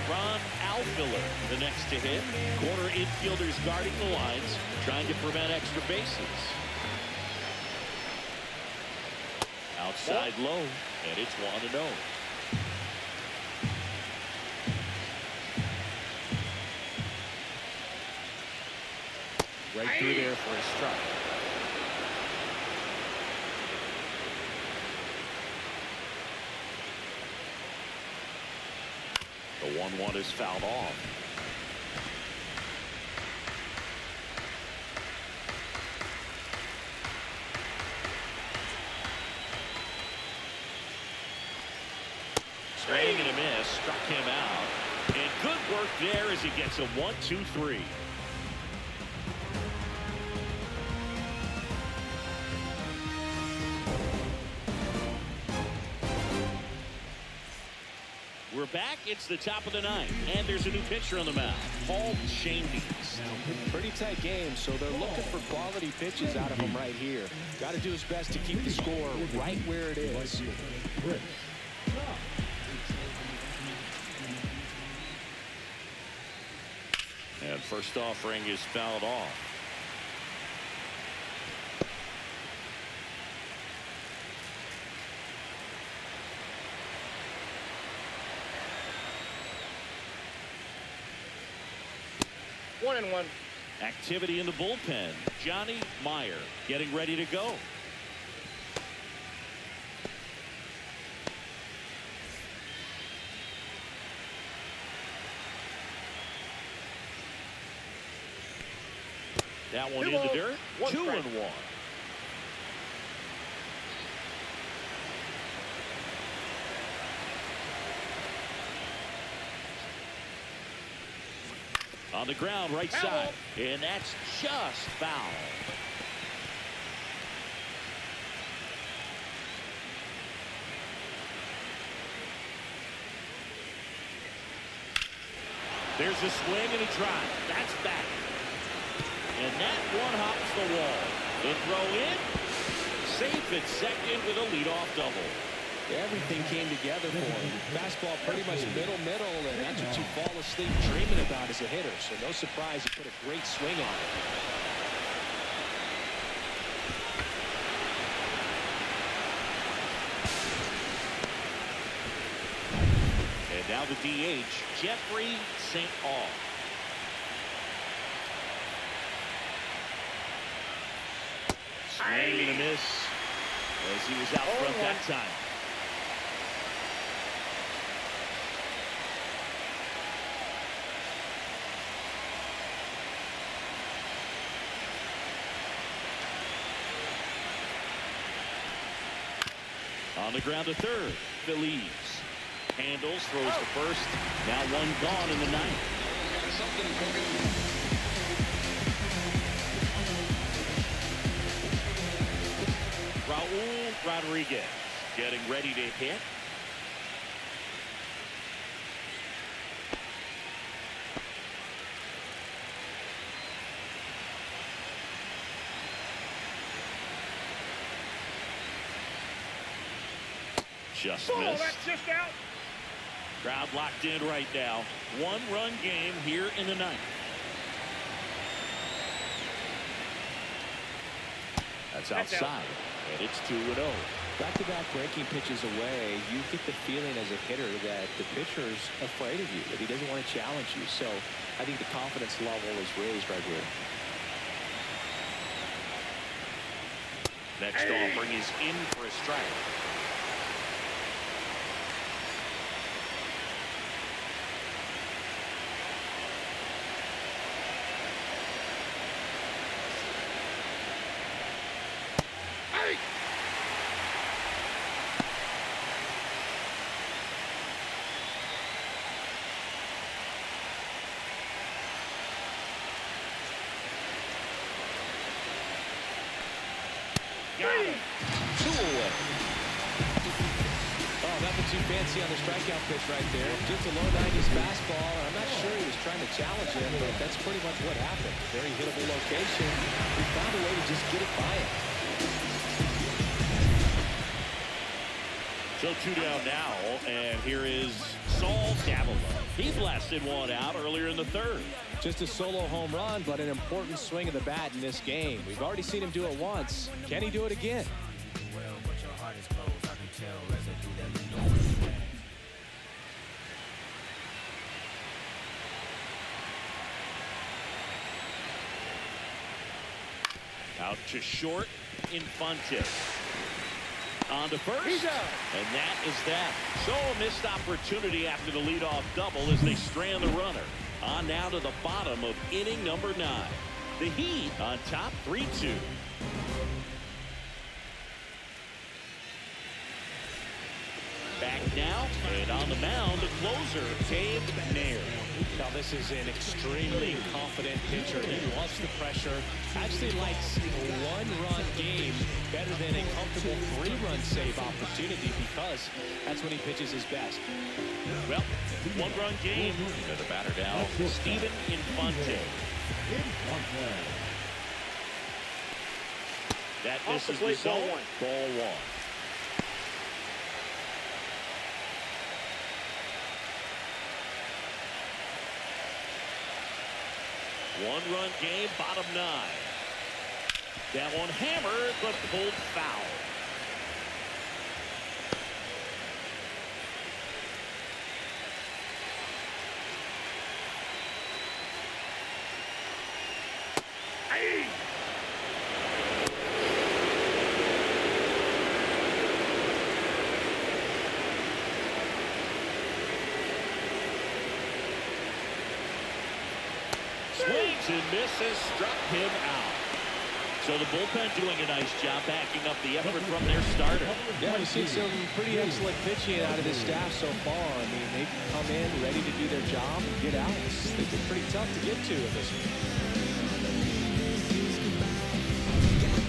Ron Alfiller, the next to hit. Corner infielders guarding the lines, trying to prevent extra bases. Outside low, and it's 1-0. Right through there for a strike. The 1-1 is fouled off. Swing and a miss. Struck him out. And good work there as he gets a 1-2-3. We're back. It's the top of the ninth, and there's a new pitcher on the mound, Paul Chambers. Pretty tight game, so they're looking for quality pitches out of him right here. Got to do his best to keep the score right where it is. And first offering is fouled off. One and one. Activity in the bullpen. Johnny Meyer getting ready to go. That one in the dirt. 2-1. On the ground, right side. And that's just foul. There's a swing and a drive. That's back. And that one hops the wall. The throw in. Safe at second with a leadoff double. Everything came together for him. Fastball pretty much middle, and that's what you fall asleep dreaming about as a hitter. So no surprise he put a great swing on it. And now the DH, Jeffrey St. Aug. Swing and a miss as he was out front that time. On the ground to third. Feliz handles, throws to first. Now one gone in the ninth. Raul Rodriguez getting ready to hit. Just missed. That's just out. Crowd locked in right now. One-run game here in the ninth. That's outside. And it's 2-0. Back-to-back breaking pitches away, you get the feeling as a hitter that the pitcher's afraid of you, that he doesn't want to challenge you. So I think the confidence level is raised right here. Next offering is in for a strike. Got him. 2 away. Oh, nothing too fancy on the strikeout pitch right there. Just a low 90s fastball. And I'm not sure he was trying to challenge him, but that's pretty much what happened. Very hittable location. He found a way to just get it by him. So 2 down now, and here is Saul Davila. He blasted one out earlier in the third. Just a solo home run, but an important swing of the bat in this game. We've already seen him do it once. Can he do it again? Out to short, Infante. On to first, and that is that. So a missed opportunity after the leadoff double as they strand the runner. On now to the bottom of inning number 9. The Heat on top 3-2. Back now, and on the mound, the closer, Dave Nair. Now, this is an extremely confident pitcher. He loves the pressure. Actually likes a one-run game better than a comfortable three-run save opportunity because that's when he pitches his best. Well, one-run game. And the batter now, Steven Infante. That misses the zone. Ball one. One-run game, bottom nine. That one hammered, but pulled foul. Swings and misses, struck him out. So the bullpen doing a nice job backing up the effort from their starter. Yeah, we've seen some pretty excellent pitching out of this staff so far. I mean, they've come in ready to do their job and get outs. They've been pretty tough to get to in this one.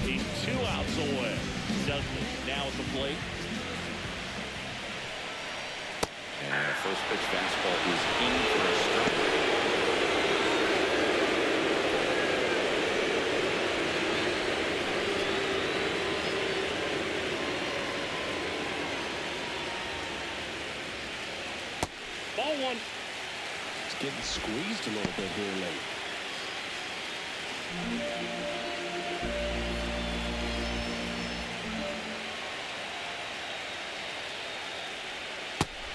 He's 2 outs away. Douglas now at the plate. And the first pitch fastball is in for a strike. Ball one. It's getting squeezed a little bit here late.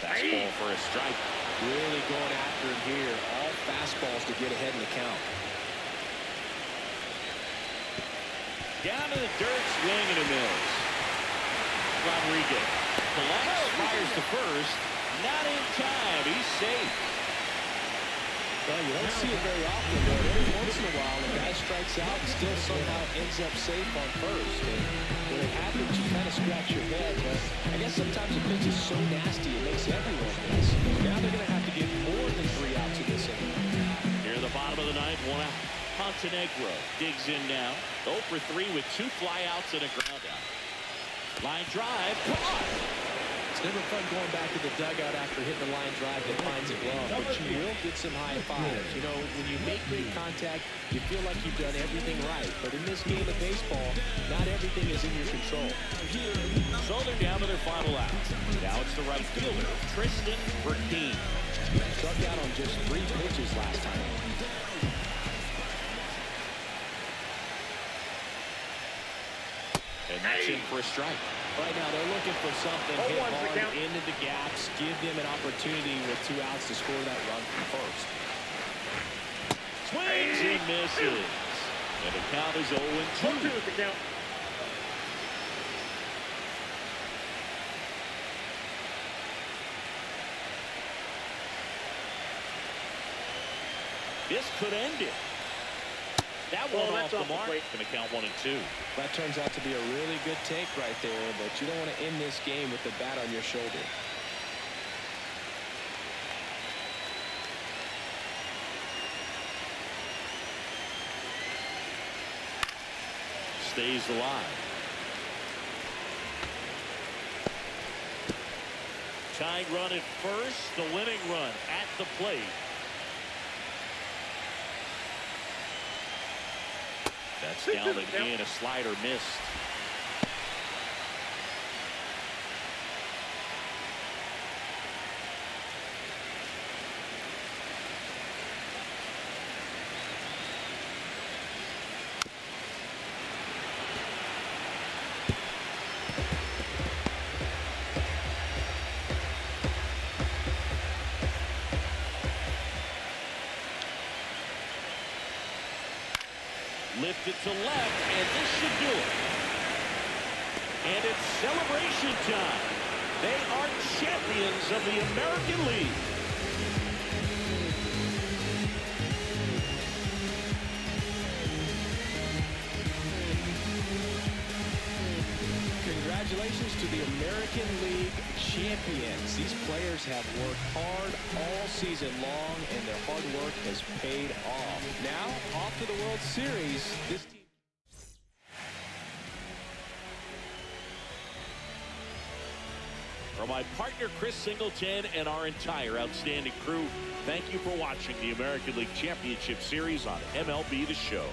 Fastball for a strike. Really going after it here. All fastballs to get ahead in the count. Down to the dirt, swing and a miss. Rodriguez collects, fires to first. Not in time. He's safe. Well, you don't see it very often, but every once in a while, the guy strikes out and still somehow ends up safe on first. And when it happens, you kind of scratch your head. But I guess sometimes the pitch is so nasty, it makes everyone miss. Now they're going to have to get more than 3 outs in this inning. Here in the bottom of the ninth, 1 out. Montenegro digs in now. 0 for 3 with 2 flyouts and a ground out. Line drive, caught. It's never fun going back to the dugout after hitting the line drive that finds a glove, but you will get some high fives. You know, when you make great contact, you feel like you've done everything right. But in this game of baseball, not everything is in your control. So they're down to their final out. Now it's the right fielder, Tristan Burkeen. Struck out on just 3 pitches last time. And that's in for a strike. Right now, they're looking for something, hit hard into the gaps, give them an opportunity with 2 outs to score that run from first. Swings and misses. And the count is 0-2. This could end it. That one off the mark. Going to count 1-2. That turns out to be a really good take right there, but you don't want to end this game with the bat on your shoulder. Stays alive. Tying run at first, the winning run at the plate. That's down and in, a slider missed. Lifted to left, and this should do it. And it's celebration time. They are champions of the American League. Congratulations to the American League champions. These players have worked hard all season long, and their hard work has paid off. Now, off to the World Series. This team. For my partner Chris Singleton and our entire outstanding crew, thank you for watching the American League Championship Series on MLB The Show.